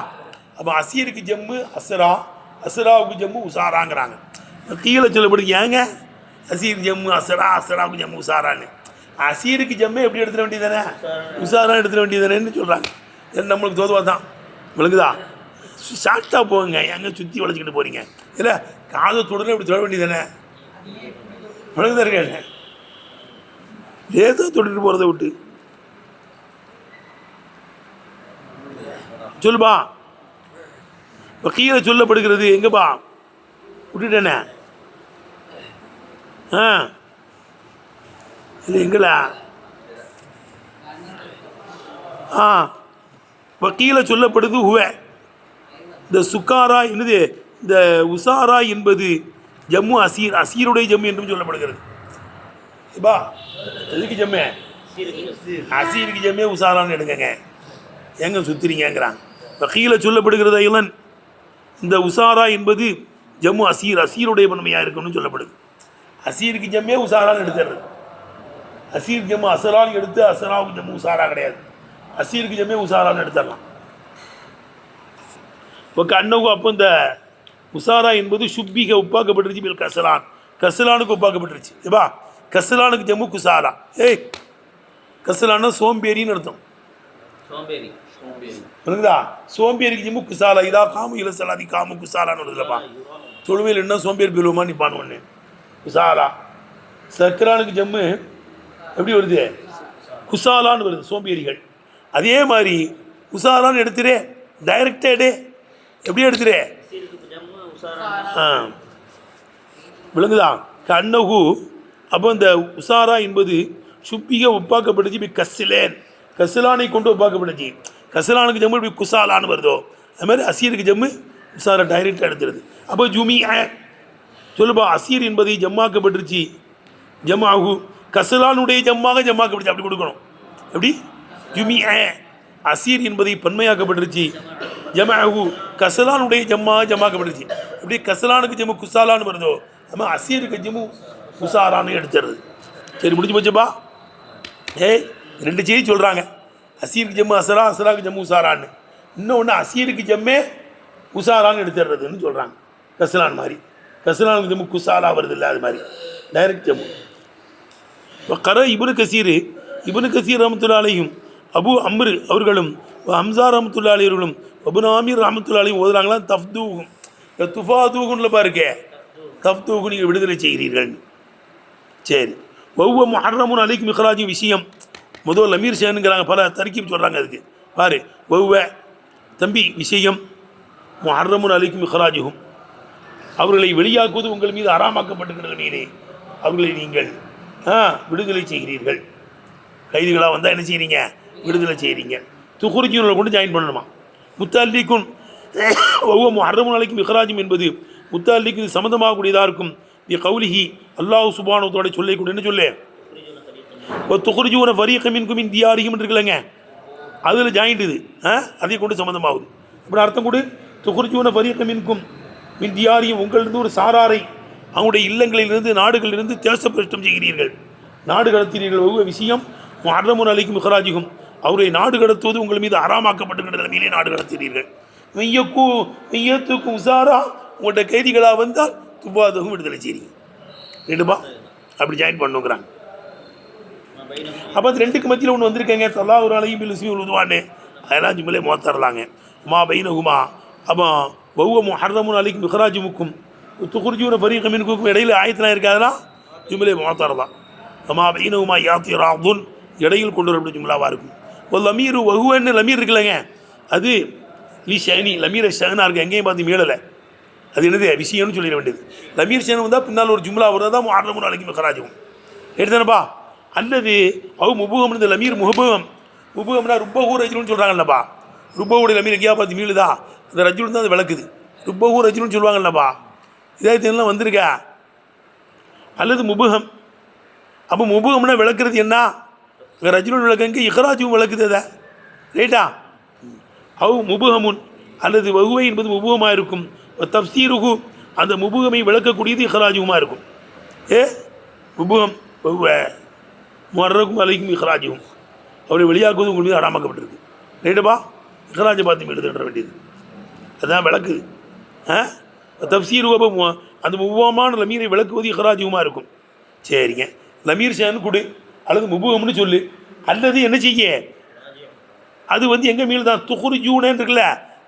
அப்போ அசீருக்கு ஜம்மு அஸ்ரா அஸ்ராவுக்கு ஜம்மு உசாராங்கிறாங்க. கீழே சொல்லப்படுது ஏங்க அசீர் ஜம்மு அஸ்ரா அஸ்ராவுக்கு ஜம்மு உசாரான்னு. அசீருக்கு ஜம்மு எப்படி எடுத்துட வேண்டியதானே உசாரா எடுத்துட வேண்டியதானேன்னு சொல்கிறாங்க. நம்மளுக்கு தோதுவா தான் விளங்குதா? ஷார்ட்டாக போங்க, எங்கே சுற்றி வளைச்சிக்கிட்டு போகிறீங்க? இல்லை காதத்தோடனே இப்படி தொட வேண்டியதானே விளங்குதா இருக்க லேசாக தொட்டுட்டு போகிறத விட்டு சொல்லுப்பா. இப்போ கீழே சொல்லப்படுகிறது எங்கப்பா விட்டுட்டேனே இல்லை எங்களா இப்போ கீழே சொல்லப்படுது ஹுவ. இந்த சுக்காரா என்னது இந்த உசாரா என்பது ஜம்மு அசீர் அசீருடைய ஜம்மு என்றும் சொல்லப்படுகிறது. இப்பா எதுக்கு ஜம்மே அசீருக்கு ஜம்மே உசாரான்னு எடுக்கங்க எங்க சுத்துறீங்கிறாங்க. இப்போ கீழே சொல்லப்படுகிறது இளன் இந்த உசாரா என்பது ஜம்மு அசீர் அசீருடைய பன்மையாக இருக்குன்னு சொல்லப்படுது. அசீருக்கு ஜம்மே உசாரான்னு எடுத்துடுறது. அசீர் ஜம்மு அசரான்னு எடுத்து அசராவுக்கு ஜம்மு உசாரா கிடையாது. அசீருக்கு ஜம்மே உசாரான்னு எடுத்துடலாம். இப்போ கண்ணகு அப்போ இந்த உசாரா என்பது சுப்பிக உப்பாக்கப்பட்டுருச்சு. பில் கசலான் கசலானுக்கு உப்பாக்கப்பட்டுருச்சு. ஏப்பா கசலானுக்கு ஜம்மு குசாரா. கசலான்னா சோம்பேறின்னு அர்த்தம். புரியுதா? சோம்பேறிக்கு ஜம்மு குசாலா. இதா காமு இலசலாதி காமு குசாலான்னு வருதுலப்பா. தொழுவையில் என்ன சோம்பேறி பிலுவமா நிப்பான்னு ஒன்று குசாலா. சக்கரானுக்கு ஜம்மு எப்படி வருது? குசாலான்னு வருது சோம்பேறிகள். அதே மாதிரி குசாலான்னு எடுத்துரு டைரக்டா எடு. எப்படி எடுத்துரு? விளங்குதா? கண்ணகு அப்போ இந்த உசாரா என்பது சுப்பிக உப்பாக்கப்பட்டுச்சு. இப்படி கசிலேன் கசிலானை கொண்டு உப்பாக்கப்பட்டுச்சு. கசிலானுக்கு ஜம்மு இப்படி குசாலான்னு வருதோ அது மாதிரி அசீருக்கு ஜம்மு உசாரா டைரெக்டாக எடுத்துருது. அப்போ ஜுமி சொல்லுப்பா அசீர் என்பதை ஜம்மாக்கப்பட்டுருச்சு. ஜம்மாகு கசலானுடைய ஜம்மாக்கப்பட்டுச்சு. அப்படி கொடுக்கணும். எப்படி? ஜுமி அசீர் என்பதை பன்மையாக்கப்பட்டுருச்சு. ஜமாகு கசலானுடைய ஜம்மாக்கப்பட்டுருச்சு. எப்படி கசலானுக்கு ஜம்மு குசாலான்னு வருதோ நம்ம அசீருக்கு ஜம்மு உசாரான்னு எடுத்துறது. சரி முடிஞ்சு போச்சுப்பா. ரெண்டு செய்தி சொல்கிறாங்க. அசீருக்கு ஜம்மு அசரா அசராக்கு ஜம்மு உசாரான்னு. இன்னொன்று அசீருக்கு ஜம்மே உசாரான்னு எடுத்துடுறதுன்னு சொல்கிறாங்க. கசலான் மாதிரி கசலான ஜம்மு குசாலா வருது இல்லை, அது மாதிரி டைரக்ட் ஜம்மு. இப்போ கர இப்னு கசீர் ரஹ்மத்துல்லாஹி அபு அம்ரு அவர்களும் ஹம்சா ரஹ்மத்துல்லாஹி அவர்களும் அபுன் ஆமீர் ரஹ்மத்துல்லாஹி ஓதுறாங்களா தஃப்தூகும் துஃபாதூகுன்ல பாருங்க, தஃப்தூகு நீங்கள் விடுதலை செய்கிறீர்கள். சரி, ஒவ்வொரு முஹர்ரமுன் அலைக்கும் இக்ராஜி விஷயம் முதல் அமீர் ஷேனுங்கிறாங்க, பல தர்க்கீப் சொல்கிறாங்க அதுக்கு. பாரு, தம்பி விஷயம் முஹர்ரமுன் அலைக்கும் இக்ராஜுகும், அவர்களை வெளியாக்குவது உங்கள் மீது அறாமாக்கப்பட்டுகிற நீரே அவர்களை நீங்கள் விடுதலை செய்கிறீர்கள். கைதிகளாக வந்தால் என்ன செய்கிறீங்க? விடுதலை செய்கிறீங்க. துகுர்ஜூனை கொண்டு ஜாயின் பண்ணணுமா? முத்தல்லிக்கும் ஒவ்வொரு முஹர்ரமுன் அலைக்கும் இக்ராஜும் என்பது முத்தல்லிக்கு இது சம்மந்தமாகக்கூடியதாக இருக்கும். கௌலிஹி அல்லாஹ் சுப்ஹானஹு சொல்லை கொண்டு என்ன சொல்லு, துகுர்ஜூன ஃபரீக மின்கும் மின் தியாரிஹிம் இருக்குல்லங்க, அதில் ஜாயிண்ட் இது, அதை கொண்டு சம்மந்தமாகுது. இப்படி அர்த்தம் கொடு, துகுர்ஜூன ஃபரீக மின்கும் மின் தியாரிஹிம், உங்களிலிருந்து ஒரு சாராரை அவங்களுடைய இல்லங்களிலிருந்து நாடுகளிலிருந்து தேசப்பிரஷ்டம் செய்கிறீர்கள், நாடு கடத்துகிறீர்கள். ஒவ்வொரு விஷயம் முஹர்ரமுன் அலைக்கும் இக்ராஜுகும், அவரை நாடு கடத்துவது உங்கள் மீது அறாமாக்கப்பட்டுகிற நிலையிலே நாடு கடத்துகிறீர்கள். மையத்துக்கும் உசாரா, உங்கள்கிட்ட கைதிகளாக வந்தால் துபாதகம் விடுதலை செய்றீங்க. ரெண்டுபா அப்படி ஜாயின் பண்ணுங்கிறாங்க. அப்போ அது ரெண்டுக்கு மத்தியில் ஒன்று வந்திருக்கேங்க, தல்லா ஒரு அலையும் பில்லுசுமி உழுதுவான்னு, அதெல்லாம் ஜும்லே மோத்தரலாங்க. மா பைனகுமா, அப்போ ஒவ்வொரு முஹர்ரமுன் அலைக்கும் இக்ராஜுமுக்கும் துகுர்ஜூன ஃபரீக மின்கும் இடையில் ஆயத்தெலாம் இருக்காதுலாம் ஜும்லே மோத்தரலாம். மா பைனகுமா யாத்திராதுன், இடையில் கொண்டு வரப்பட்ட ஜும்லாவாக இருக்கும். ஒரு லமீர் வகுவன்னு லமீர் இருக்குல்லங்க, அது லீ ஷேனி லமீரை ஷேனாக இருக்குது, எங்கேயும் பார்த்து மீளலை, அது என்னது விஷயம்னு சொல்லிட வேண்டியது. லமீர் ஷேன் வந்தால் பின்னால் ஒரு ஜும்லா வருது, தான் முஹர்ரமுன் அலைக்கும் இக்ராஜுகும் எடுத்தானப்பா. அல்லது முபுகம் இந்த லமீர் முபுகம்னா ருப்பஹூ ரஜுலுன்னு சொல்கிறாங்கல்லப்பா, ருப்பஹூடைய லமீர் எங்கேயா பார்த்து மீளுதா, அந்த ரஜுலுன்னு தான் அது விளக்குது, ருப்பஹூ ரஜுலுன்னு சொல்லுவாங்கல்லப்பா, இதாயத்தெல்லாம் வந்திருக்கா. அல்லது முபுகம், அப்போ முபுகம்னா விளக்குறது என்ன, ரஜுலுன் விளக்கங்க இக்ராஜும் விளக்குது அதை, ரைட்டா. முபுகமுன் அல்லது வகுவை என்பது முபுகமாக இருக்கும். தப்சீருகு, அந்த முபுகமை விளக்கக்கூடியது இக்ராஜுமாக இருக்கும். முபுகம் வகுவ முஹர்ரமுன் அலைக்கும் இக்ராஜுகும், அவரை வெளியாக்குவது உங்கள் மீது அறாமாக்கப்பட்டிருக்கு, ரைட்டுப்பா. இக்ராஜை பார்த்து எழுதுன்ற வேண்டியது அதுதான் விளக்குது. தப்சீருகு அந்த முபுகமான லமீரை விளக்குவது இக்ராஜுமாக இருக்கும். சரிங்க, லமீர் ஷேன் கொடு அல்லது முபுகம்னு சொல்லு, அல்லது என்ன செய்ய, அது எங்கே மீள் தான் துகுர்ஜூனன்னு இருக்குல்ல,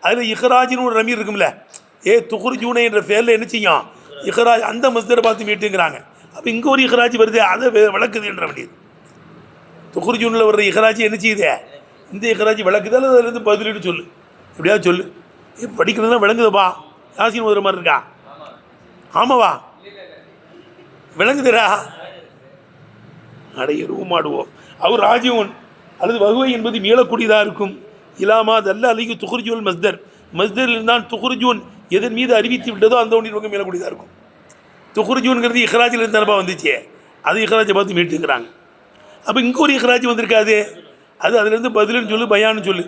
அதில் இக்ராஜின்னு ஒரு லமீர் இருக்கும்ல, துகுர்ஜூனை என்ற பேரில் என்ன செய்யும் இக்ராஜ், அந்த மஸ்தரை பார்த்து மீட்டுங்கிறாங்க. அப்போ இங்கே ஒரு இக்ராஜ் வருது, அதை விளக்குது என்ற வேண்டியது. துகுர்ஜூனில் வர்ற இக்ராஜ் என்ன செய்யுது, இந்த இக்ராஜ் விளக்குது, அல்லது அதுலேருந்து பதிலுன்னு சொல்லு, எப்படியாவது சொல்லு. படிக்கிறதுலாம் விளங்குதுப்பா, யாசின் ஓதுற மாதிரி இருக்கா? ஆமாவா, விளங்குதுரா, அடைய ரூமாடுவோம். அவர் ராஜீவன் அல்லது வகுவை என்பது மீளக்கூடியதாக இருக்கும். இலாமா தல்ல அலைக்கு துகுர்ஜூன் மஸ்தரில் இருந்தால் துகுர்ஜூன் எதன் மீது அறிவித்து விட்டதோ அந்த ஒன்றின் பக்கம் மீளக்கூடியதாக இருக்கும். துகுர்ஜூன்கிறது இக்ராஜில் இருந்தால்ப்பா வந்துச்சு, அது இக்ராஜை பார்த்து மீட்டுங்கிறாங்க. அப்போ இங்கே ஒரு இக்ராஜ் வந்திருக்காது, அது அதுலேருந்து பதிலுன்னு சொல்லு, பயான்னு சொல்லு.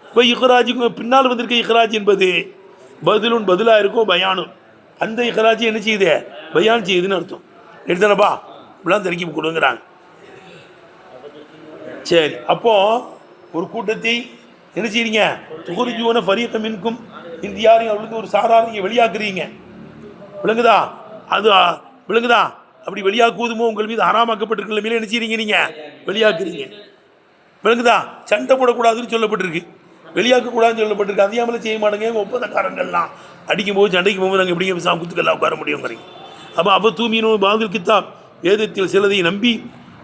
இப்போ இக்ராஜுக்கு பின்னால் வந்திருக்க இக்ராஜ் என்பது பதிலுன்னு பதிலாக இருக்கும், பயானும் அந்த இக்ராஜ் என்ன செய்யுது, பயான் செய்யுதுன்னு அர்த்தம். எடுத்தானப்பா, இப்படிலாம் தெரிக்கி கொடுங்கிறாங்க. சரி, அப்போ ஒரு கூட்டத்தை என்ன செய்றீங்க, துகுர்ஜூன ஃபரீக மின்கும் இந்தியாரையும் அவளுக்கு ஒரு சாராரையும் வெளியாக்குறீங்க, விளங்குதா? அது விளங்குதா? அப்படி வெளியாக்குவதுமோ உங்கள் மீது அறாமாக்கப்பட்டிருக்கிற மேலே என்ன செய்றீங்க, நீங்கள் வெளியாக்குறீங்க, விளங்குதா? சண்டை போடக்கூடாதுன்னு சொல்லப்பட்டிருக்கு, வெளியாக்கக்கூடாதுன்னு சொல்லப்பட்டிருக்கு, அதிகாமலே செய்ய மாட்டேங்க. ஒப்பந்தக்காரங்கள்லாம் அடிக்கும் போது சண்டைக்கு போகும்போது நாங்கள் எப்படிங்க விசாம் குத்துக்கெல்லாம் உட்கார முடியுங்கிறீங்க. அப்போ தூமீனும் பாதில் கித்தாப், வேதத்தில் சிலதை நம்பி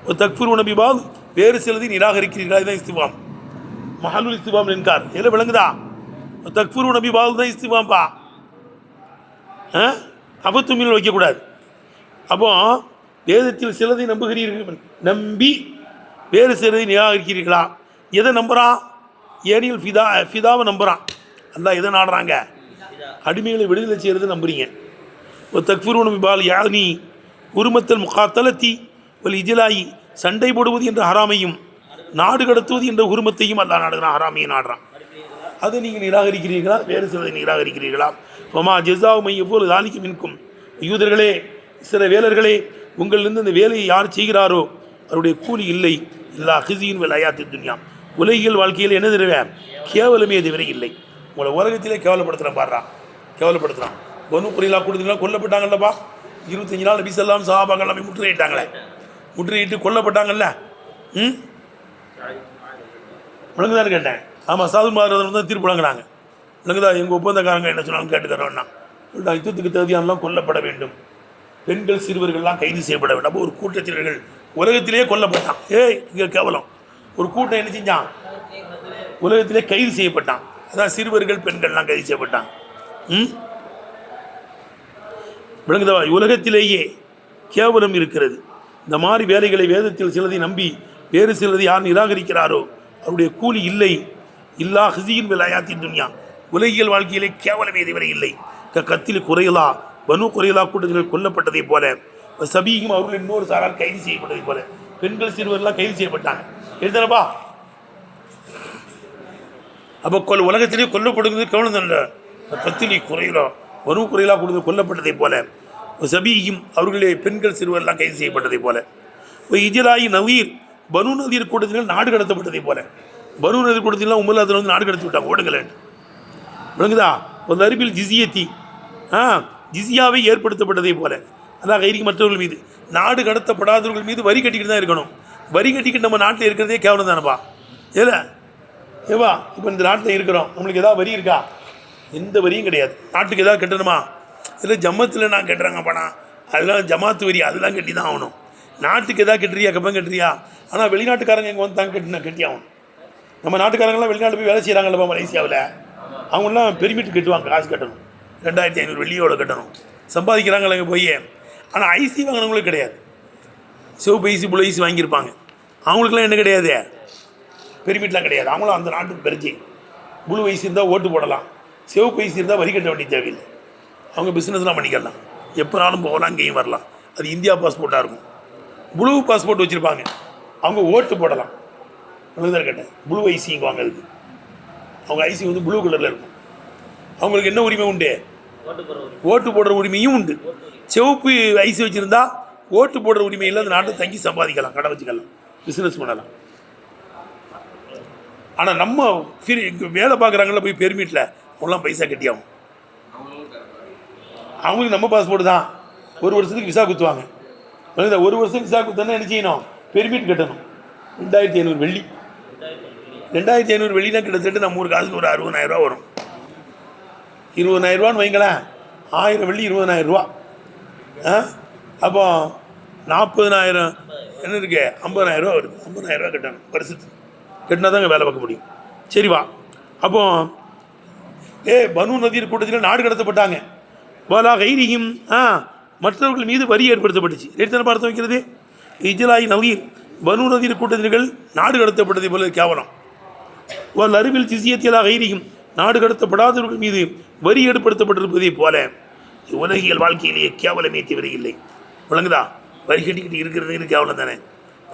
ஒரு தக்ஃபுரு நபி பாத், வேறு சிலதை நிராகரிக்கிறீர்களா, இதுதான் இஸ்திஃபாம். மஹலுல் இஸ்திஃபாம் என்கார் எதில் விளங்குதா? தக்ஃபுரு நபி பாத் தான் இஸ்திஃபாம்பா. அப்போ தூமீனில் வைக்கக்கூடாது. அப்போ வேதத்தில் சிலதை நம்புகிறீர்கள், நம்பி வேறு சிலதை நிராகரிக்கிறீர்களா? எதை நம்புகிறான்? ஏனியல் ஃபிதாவை நம்புகிறான். அல்லாஹ் எதை நாடுறாங்க? அடிமைகளை விடுதலை செய்கிறது நம்புறீங்க. ஒரு தக்ஃபுரு நபி பால் யானி உருமத்தல் முகாத்தலத்தி ஒரு இஜலாயி, சண்டை போடுவது என்ற ஹராமையும் நாடு கடத்துவது என்ற உருமத்தையும் அல்லாஹ் நாடுகிறான், ஹராமையும் நாடுறான். அதை நீங்கள் நிராகரிக்கிறீர்களா? வேறு சிலதை நிராகரிக்கிறீர்களா? ஒமா ஜெசாவுமை எவ்வளவு தானிக்கு மின்கும், யூதர்களே சில வேலர்களே, உங்களிலிருந்து இந்த வேலையை யார் செய்கிறாரோ அவருடைய கூலி இல்லை, இல்லா ஹிசியின் விளையாட்டு துன்யா, உலகியல் வாழ்க்கையில் என்ன தருவேன், கேவலமே தவிர இல்லை. உங்களை உலகத்திலே கேவலப்படுத்துகிறான், பாடுறான், கேவலப்படுத்துகிறான். பனு குறைலா கூட்டத்திலாம் கொல்லப்பட்டாங்கல்லப்பா. 25 நாள் நபி ஸல்லல்லாஹு அலைஹி சஹாபாக்கள் எல்லாமே முற்றுகையிட்டாங்களே, முற்றுகையிட்டு கொல்லப்பட்டாங்கல்ல. ம் விளங்குதான்னு கேட்டேன். ஆமாம், சாதுல் மாதம் தான் தீர்ப்பு வழங்கினாங்க. விளங்குதா? எங்கள் ஒப்பந்தக்காரங்க என்ன சொன்னாலும் கேட்டுக்கிறோன்னா சொல்லிட்டாங்க, யுத்தத்துக்கு தகுதியானலாம் கொல்லப்பட வேண்டும், பெண்கள் சிறுவர்கள்லாம் கைது செய்யப்பட வேண்டும். அப்போ ஒரு கூட்டத்தினர்கள் உலகத்திலேயே கொல்லப்பட்டான். இங்கே கேவலம், ஒரு கூட்டம் என்ன செஞ்சான், உலகத்திலே கைது செய்யப்பட்டான். அதான் சிறுவர்கள் பெண்கள்லாம் கைது செய்யப்பட்டாங்க. விளங்குதா? உலகத்திலேயே கேவலம் இருக்கிறது. இந்த மாதிரி வேலைகளை வேதத்தில் சிலதை நம்பி வேறு சிலதை யார் நிராகரிக்கிறாரோ அவருடைய கூலி இல்லை. இல்லா ஹிசியின் விளையாத்தின் துன்யா, உலகியல் வாழ்க்கையிலே கேவலமே இதுவரை இல்லை. கத்தில் குறையலா பனு குறையலா கூட்டத்தினர் கொல்லப்பட்டதை போல, சபீகம் அவர்கள் இன்னொரு சாரால் கைது செய்யப்பட்டதை போல பெண்கள் சிறுவர்கள்லாம் கைது செய்யப்பட்டாங்க. எழுதனப்பா. அப்போ உலகத்திலே கொல்லப்படுகிறது கவனம் தண்ட. கத்திலி குறையலா பனு குறையலா கூட்டத்தில் கொல்லப்பட்டதை போல, சபீகம் அவர்களே பெண்கள் சிறுவர்கள்லாம் கைது செய்யப்பட்டதை போல, இஜராயி நவீர் பனு நதீர் கூட்டத்தினால் நாடு கடத்தப்பட்டதை போல, பனு நதீர் கூட்டத்திலாம் உமர்லாத்தில் வந்து நாடு கடத்தி விட்டாங்க, ஓடுங்களேன். விளங்குதா? ஒரு அருபில் ஜிசியத்தி ஜிசியாவை ஏற்படுத்தப்பட்டதை போல, அதான் கைரிக்கு மற்றவர்கள் மீது, நாடு கடத்தப்படாதவர்கள் மீது வரி கட்டிக்கிட்டு தான் இருக்கணும். வரி கட்டிக்கிட்டு நம்ம நாட்டில் இருக்கிறதே கேவலம் தானப்பா. ஏவா இப்போ இந்த நாட்டில் இருக்கிறோம், நம்மளுக்கு ஏதாவது வரி இருக்கா? எந்த வரியும் கிடையாது. நாட்டுக்கு ஏதாவது கட்டணுமா? இல்லை ஜம்மத்தில் நான் கட்டுறாங்க பணம், அதெல்லாம் ஜமாத்து வரி, அதெல்லாம் கட்டி தான் ஆகணும். நாட்டுக்கு எதாவது கட்டுறியா, கப்பம் கட்டுறியா? ஆனால் வெளிநாட்டுக்காரங்க இங்கே வந்து தாங்க கட்டி ஆகணும். நம்ம நாட்டுக்காரங்களாம் வெளிநாட்டு போய் வேலை செய்கிறாங்கல்லப்பா மலேசியாவில், அவங்களாம் பெர்மிட் கட்டுவாங்க, காசு கட்டணும், 2500 வெள்ளியோட கட்டணும், சம்பாதிக்கிறாங்களே அங்கே போய். ஆனால் ஐசி வாங்கினவங்களுக்கு கிடையாது. சிவப்பு ஐசி புளு ஐசி வாங்கியிருப்பாங்க, அவங்களுக்குலாம் என்ன கிடையாது, பெர்மிட்லாம் கிடையாது. அவங்களும் அந்த நாட்டுக்கு பெருச்சி. புளு ஐசி இருந்தால் ஓட்டு போடலாம், சிவப்பு ஐசி இருந்தால் வரி கட்ட வேண்டிய தேவையில்லை. அவங்க பிஸ்னஸ்லாம் பண்ணிக்கலாம், எப்போனாலும் போகலாம், அங்கேயும் வரலாம். அது இந்தியா பாஸ்போர்ட்டாக இருக்கும். ப்ளூ பாஸ்போர்ட் வச்சுருப்பாங்க, அவங்க ஓட்டு போடலாம். தான் கேட்டேன், ப்ளூ ஐசி இங்கே வாங்கிறதுக்கு. அவங்க ஐசி வந்து ப்ளூ கலரில் இருக்கும். அவங்களுக்கு என்ன உரிமை உண்டு? ஓட்டு போடுற உரிமையும் உண்டு. சிவப்பு ஐசி வச்சுருந்தா ஓட்டு போடுற உரிமையில் அந்த நாட்டை தங்கி சம்பாதிக்கலாம், கடை வச்சுக்கலாம், பிஸ்னஸ் பண்ணலாம். ஆனால் நம்ம இங்கே வேலை பார்க்குறாங்கள போய் பெர்மிட்டில் அவங்களாம் பைசா கட்டி ஆகும். அவங்களுக்கு நம்ம பாஸ்போர்ட் தான், ஒரு வருஷத்துக்கு விசா குத்துவாங்க. ஒரு வருஷம் விசா குத்தோன்னா என்ன செய்யணும்? பெர்மிட் கட்டணும். 2500 வெள்ளி. 2500 வெள்ளினா கிட்டத்தட்ட நம்ம ஊர் காசுக்கு ஒரு 60,000 ரூபா வரும். 20,000 ரூபான்னு வைங்களேன், 1000 வெள்ளி 20,000 ரூபா. அப்போ 40,000 என்ன இருக்கு, 50,000 ரூபா வருது. 50,000 ரூபா கட்டணும் வருஷத்துக்கு. கட்டினா தாங்க வேலை பார்க்க முடியும். சரிவா? அப்போ பனு நதீர் கூட்டத்தில் நாடு கடத்தப்பட்டாங்க. வலா கைரியும் மற்றவர்கள் மீது வரி ஏற்படுத்தப்பட்டுச்சு. எடுத்து பார்த்து வைக்கிறது. இஜ்லாய் நதீர் பனு நதீர் கூட்டத்தினர்கள் நாடு கடத்தப்பட்டதை போல கேவலம். வல் அருவில் ஜிசியத்திலா கைரியும் நாடு கடத்தப்படாதவர்கள் மீது வரி ஏற்படுத்தப்பட்டிருப்பதை போல உலகியல் வாழ்க்கையிலேயே கேவலமே தவிர இல்லை. விளங்குதா? வரி கட்டிக்கிட்டு இருக்கிறது கேவலம் தானே.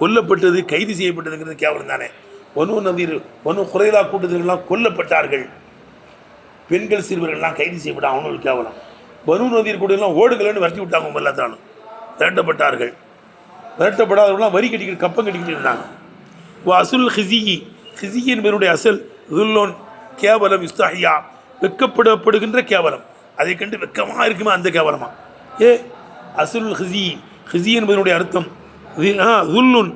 கொல்லப்பட்டது, கைது செய்யப்பட்டதுங்கிறது கேவலம் தானே. பனு நதீர் பனு குறைலா கூட்டத்தினர்கள்லாம் கொல்லப்பட்டார்கள், பெண்கள் சிறுவர்கள்லாம் கைது செய்யப்பட்டாங்க, அவங்களுக்கு கேவலம். பனு நதீர் கூட்டம்லாம் ஓடுகள்னு விரட்டி விட்டாங்க, எல்லாத்தாலும் விரட்டப்பட்டார்கள். விரட்டப்படாதவர்கள்லாம் வரி கட்டிக்கிட்டு கப்பம் கட்டிக்கிட்டு இருந்தாங்க. அசுல் ஹிசியி, ஹிசியி என்பதனுடைய அசல் துல்லோன் கேவலம், இஸ்தாஹியா வெக்கப்படப்படுகின்ற கேவலம். அதை கண்டு வெக்கமாக இருக்குமா அந்த கேவலமா? அசுல் ஹிசி, ஹிசி என்பதனுடைய அர்த்தம் துல்லுன்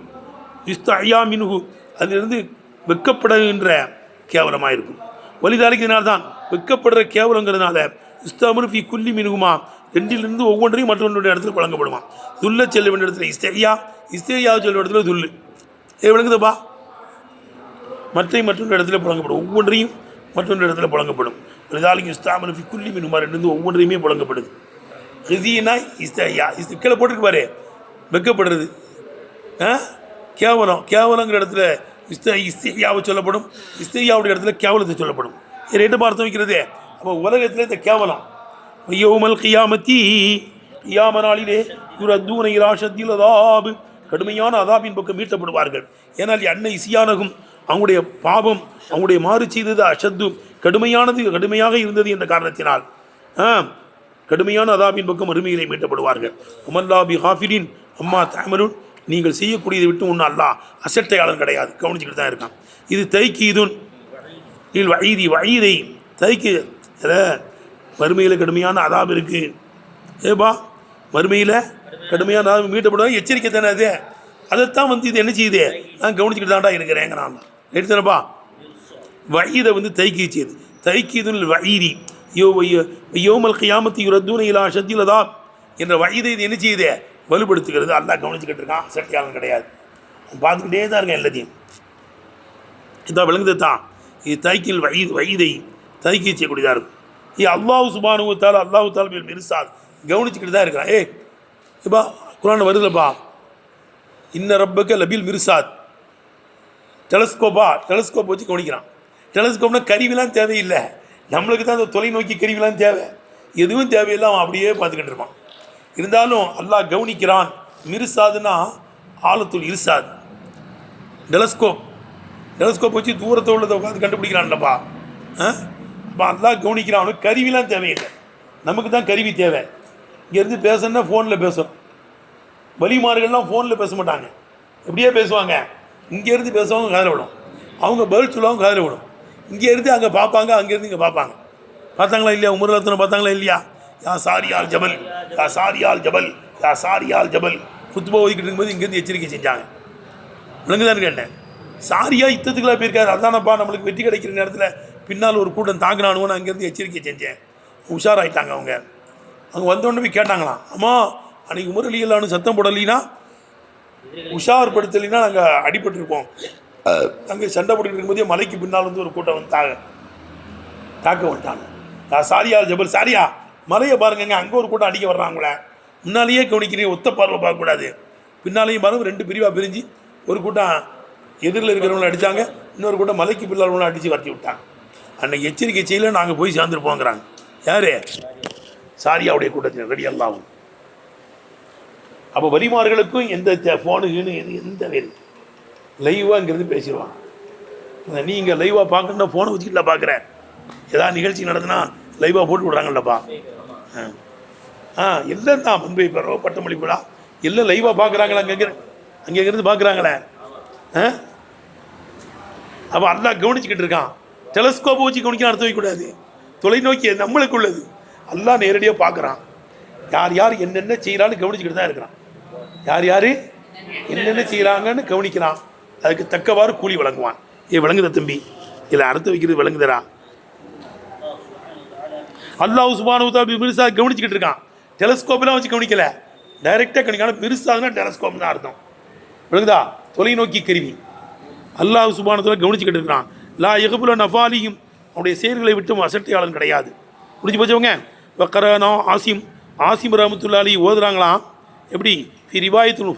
இஸ்தாஹியா மின்ஹு, அதிலிருந்து வெக்கப்படுகின்ற கேவலமாக இருக்கும். வலிதாலிக்கினால்தான் வெக்கப்படுற கேவலங்கிறதுனால இஸ்தாமரு ஃபி குல்லி மினுகுமா, ரெண்டிலிருந்து ஒவ்வொன்றையும் மற்றொன்றுடைய இடத்துல வழங்கப்படுமா. துல்ல செல்ல வேண்டிய இடத்துல இஸ்தேயா, இஸ்தேயாவை சொல்ல இடத்துல துல்லு. விளங்குதுப்பா? மற்றொன்று இடத்துல புழங்கப்படும், ஒவ்வொன்றையும் மற்றொன்று இடத்துல புழங்கப்படும். வலிதாலிக்கு இஸ்தாமரு ஃபி குல்லி மினுகுமா, ரெண்டு ஒவ்வொன்றையுமே புழங்கப்படுது. ஹிசினா இஸ்தேயா, கீழே போட்டுருக்கு பாரு, வெக்கப்படுறது கேவலம். கேவலங்கிற இடத்துல இஸ்தேயாவை சொல்லப்படும், இஸ்தேயாவுடைய இடத்துல கேவலத்தை சொல்லப்படும். ரெண்டு பார்த்தம் வைக்கிறது. அப்போ உலகத்தில் இந்த கேவலம் யௌமல் கியாமத்தி, கியாம நாளிலே யுரத்தூன இலா ஷத்தில் அதாப், கடுமையான அதாபின் பக்கம் மீட்டப்படுவார்கள். ஏனால் அன்னை இசியானகும், அவங்களுடைய பாவம், அவங்களுடைய மாறு செய்தது அஷத்து கடுமையாக இருந்தது என்ற காரணத்தினால் கடுமையான அதாபின் பக்கம் அருமையிலே மீட்டப்படுவார்கள். உமல்லா பி ஹாஃபிரின் அம்மா தாமருன், நீங்கள் செய்யக்கூடியதை விட்டு ஒன்றும் அல்லா அசட்டையாளன் கிடையாது, கவனிச்சுக்கிட்டு தான் இருக்கான். இது தைக்கு இதுன் வயீதி, வயீதை தைக்கு மறுமையில் கடுமையான அதாப் இருக்குது. ஏப்பா மறுமையில் கடுமையான அதாப் மீட்டப்படுவாங்க, எச்சரிக்கை தானே அது. அதைத்தான் இது என்ன செய்யுது, நான் கவனிச்சுக்கிட்டு தான்டா இருக்கிறேங்கிறான். எடுத்துனப்பா வயீதை தைக்கீச்சியது, தைக்கீதுல் வயீதி யோமல் கியாமத்தி யுரத்தூன இலா ஷத்தில் அதாப் என்ற வயீதை இது என்ன செய்யுது, வலுப்படுத்துகிறது. அல்லாஹ் கவனிச்சுக்கிட்டு இருக்கான், சக்தியாளன் கிடையாது. பார்த்துக்கிட்டே தான் இருக்கேன் எல்லாத்தையும். இதான் விளங்குது தான். இது தைக்கில் வயீதை தைக்கி செய்யக்கூடியதாக இருக்கும். அல்லாஹ் சுப்ஹானஹு வ தஆலா அல்லாஹ் தஆலா பில் மிர்சாத் கவனிச்சுக்கிட்டு தான் இருக்கிறான். இப்போ குர்ஆன் வருதுலப்பா, இன்ன ரப்பக லபில் மிர்சாத். டெலஸ்கோப் வச்சு கவனிக்கிறான். டெலஸ்கோப்னா கருவிலாம் தேவையில்லை, நம்மளுக்கு தான் அந்த தொலைநோக்கி கருவிலாம் தேவை. எதுவும் தேவையில்லை, அவன் அப்படியே பார்த்துக்கிட்டு இருப்பான். இருந்தாலும் அல்லாஹ் கவனிக்கிறான். மிர்சாதுன்னா ஆலத்துல் இர்சாத். டெலஸ்கோப் வச்சு தூரத்தை உள்ளதை பார்த்து கண்டுபிடிக்கிறான்லப்பா. அப்போ அல்லாஹ் கவனிக்கிறான். அவனுக்கு கருவிலாம் தேவையில்லை, நமக்கு தான் கருவி தேவை. இங்கேருந்து பேசணுன்னா ஃபோனில் பேசுகிறோம். வலிமார்கள்லாம் ஃபோனில் பேச மாட்டாங்க, எப்படியே பேசுவாங்க. இங்கேருந்து பேசுவாங்க காதில் விடும், அவங்க பதில் சொல்லுவாங்க காதில் விடும். இங்கேருந்து அங்கே பார்ப்பாங்க, அங்கேருந்து இங்கே பார்ப்பாங்க. பார்த்தாங்களா இல்லையா? உமர்லத்தனை பார்த்தாங்களா இல்லையா? யா சாரியால் ஜபல், யா சாரியால் ஜபல், யா சாரியால் ஜபல். குத்துபா ஒதுக்கிட்டு இருக்கும்போது இங்கேருந்து எச்சரிக்கை செஞ்சாங்க. விளங்குதான் கேட்டேன். சாரியா யுத்தத்துக்குலாம் போயிருக்காரு. அதானப்பா நம்மளுக்கு வெற்றி கிடைக்கிற நேரத்தில் பின்னால் ஒரு கூட்டம் தாங்கினானுவோன்னு அங்கேருந்து எச்சரிக்கை செஞ்சேன். உஷாராயிட்டாங்க. அவங்க வந்தோடனே போய் கேட்டாங்களாம், அம்மா அன்றைக்கி உமர் அலியல்லான்னு சத்தம் போடலைன்னா, உஷார்படுத்தலைன்னா நாங்கள் அடிபட்டுருப்போம். அங்கே சண்டை போட்டுக்கிட்டு இருக்கும்போதே மலைக்கு பின்னால் ஒரு கூட்டம் தாக்க வந்துட்டாங்க. சாரியால் ஜபல், சாரியா மலையை பாருங்கங்க, அங்கே ஒரு கூட்டம் அடிக்க வர்றாங்களே. முன்னாலேயே கவனிக்கிறீங்க, ஒத்த பார்வை பார்க்கக்கூடாது. பின்னாலேயும் பாருங்க, 2 பிரிவாக பிரிஞ்சு ஒரு கூட்டம் எதிரில் இருக்கிறவங்களை அடித்தாங்க, இன்னொரு கூட்டம் மலைக்கு பின்னாலும் அடித்து வரட்டி விட்டாங்க. அன்னைக்கு எச்சரிக்கை செய்யல, நாங்கள் போய் சேர்ந்துருப்போங்கிறாங்க. யார்? சாரியாவுடைய கூட்டத்தினர் ரெடி அல்லாவும். அப்போ வலிமார்களுக்கும் எந்த ஃபோனு எந்த வேறு லைவாக இங்கேருந்து பேசிடுவான். நீ இங்கே லைவாக பார்க்கணுன்னா ஃபோனை வச்சுக்கிட்டா பார்க்குறேன். ஏதாவது நிகழ்ச்சி நடந்துன்னா லைவாக போட்டு விட்றாங்கல்லப்பா. எல்லாம் தான் முன்பை பெறோ பட்டமளிப்பு விழா எல்லாம் லைவாக பார்க்குறாங்களா? அங்கேருந்து பார்க்குறாங்களே. அப்போ அல்லாஹ் கவனிச்சுக்கிட்டு இருக்கான். டெலஸ்கோப்பை வச்சு கவனிக்க அர்த்தம் வைக்கக்கூடாது. தொலைநோக்கி நம்மளுக்கு உள்ளது. அல்லாஹ் நேரடியாக பார்க்குறான். யார் என்னென்ன செய்கிறான்னு கவனிச்சுக்கிட்டு தான் இருக்கிறான். யார் என்னென்ன செய்கிறாங்கன்னு கவனிக்கிறான். அதுக்கு தக்கவாறு கூலி வழங்குவான். விளங்குத தம்பி? இதில் அர்த்தம் வைக்கிறது விளங்குதரா? அல்லாஹ் சுப்ஹானஹு வ தஆலா மிர்சா கவனிச்சுக்கிட்டு இருக்கான். டெலஸ்கோப்லாம் வச்சு கவனிக்கல, டைரெக்டாக கவனிக்கான. மிர்சாதுன்னா டெலஸ்கோப் தான் அர்த்தம். விளங்குதா? தொலைநோக்கி கருவி. அல்லாஹ் சுப்ஹானஹு வ தஆலா கவனிச்சுக்கிட்டு இருக்கிறான். லா யக்ஃபுலு நஃபாலியும், அவனுடைய செயல்களை விட்டும் அசட்டையாளன் கிடையாது. முடிஞ்சு போச்சவங்க. வக்கரானா ஆசிம் ரஹ்மத்துல்லாஹி அலைஹி ஓதுறாங்களாம். எப்படி? ஃபி ரிவாயத்துல்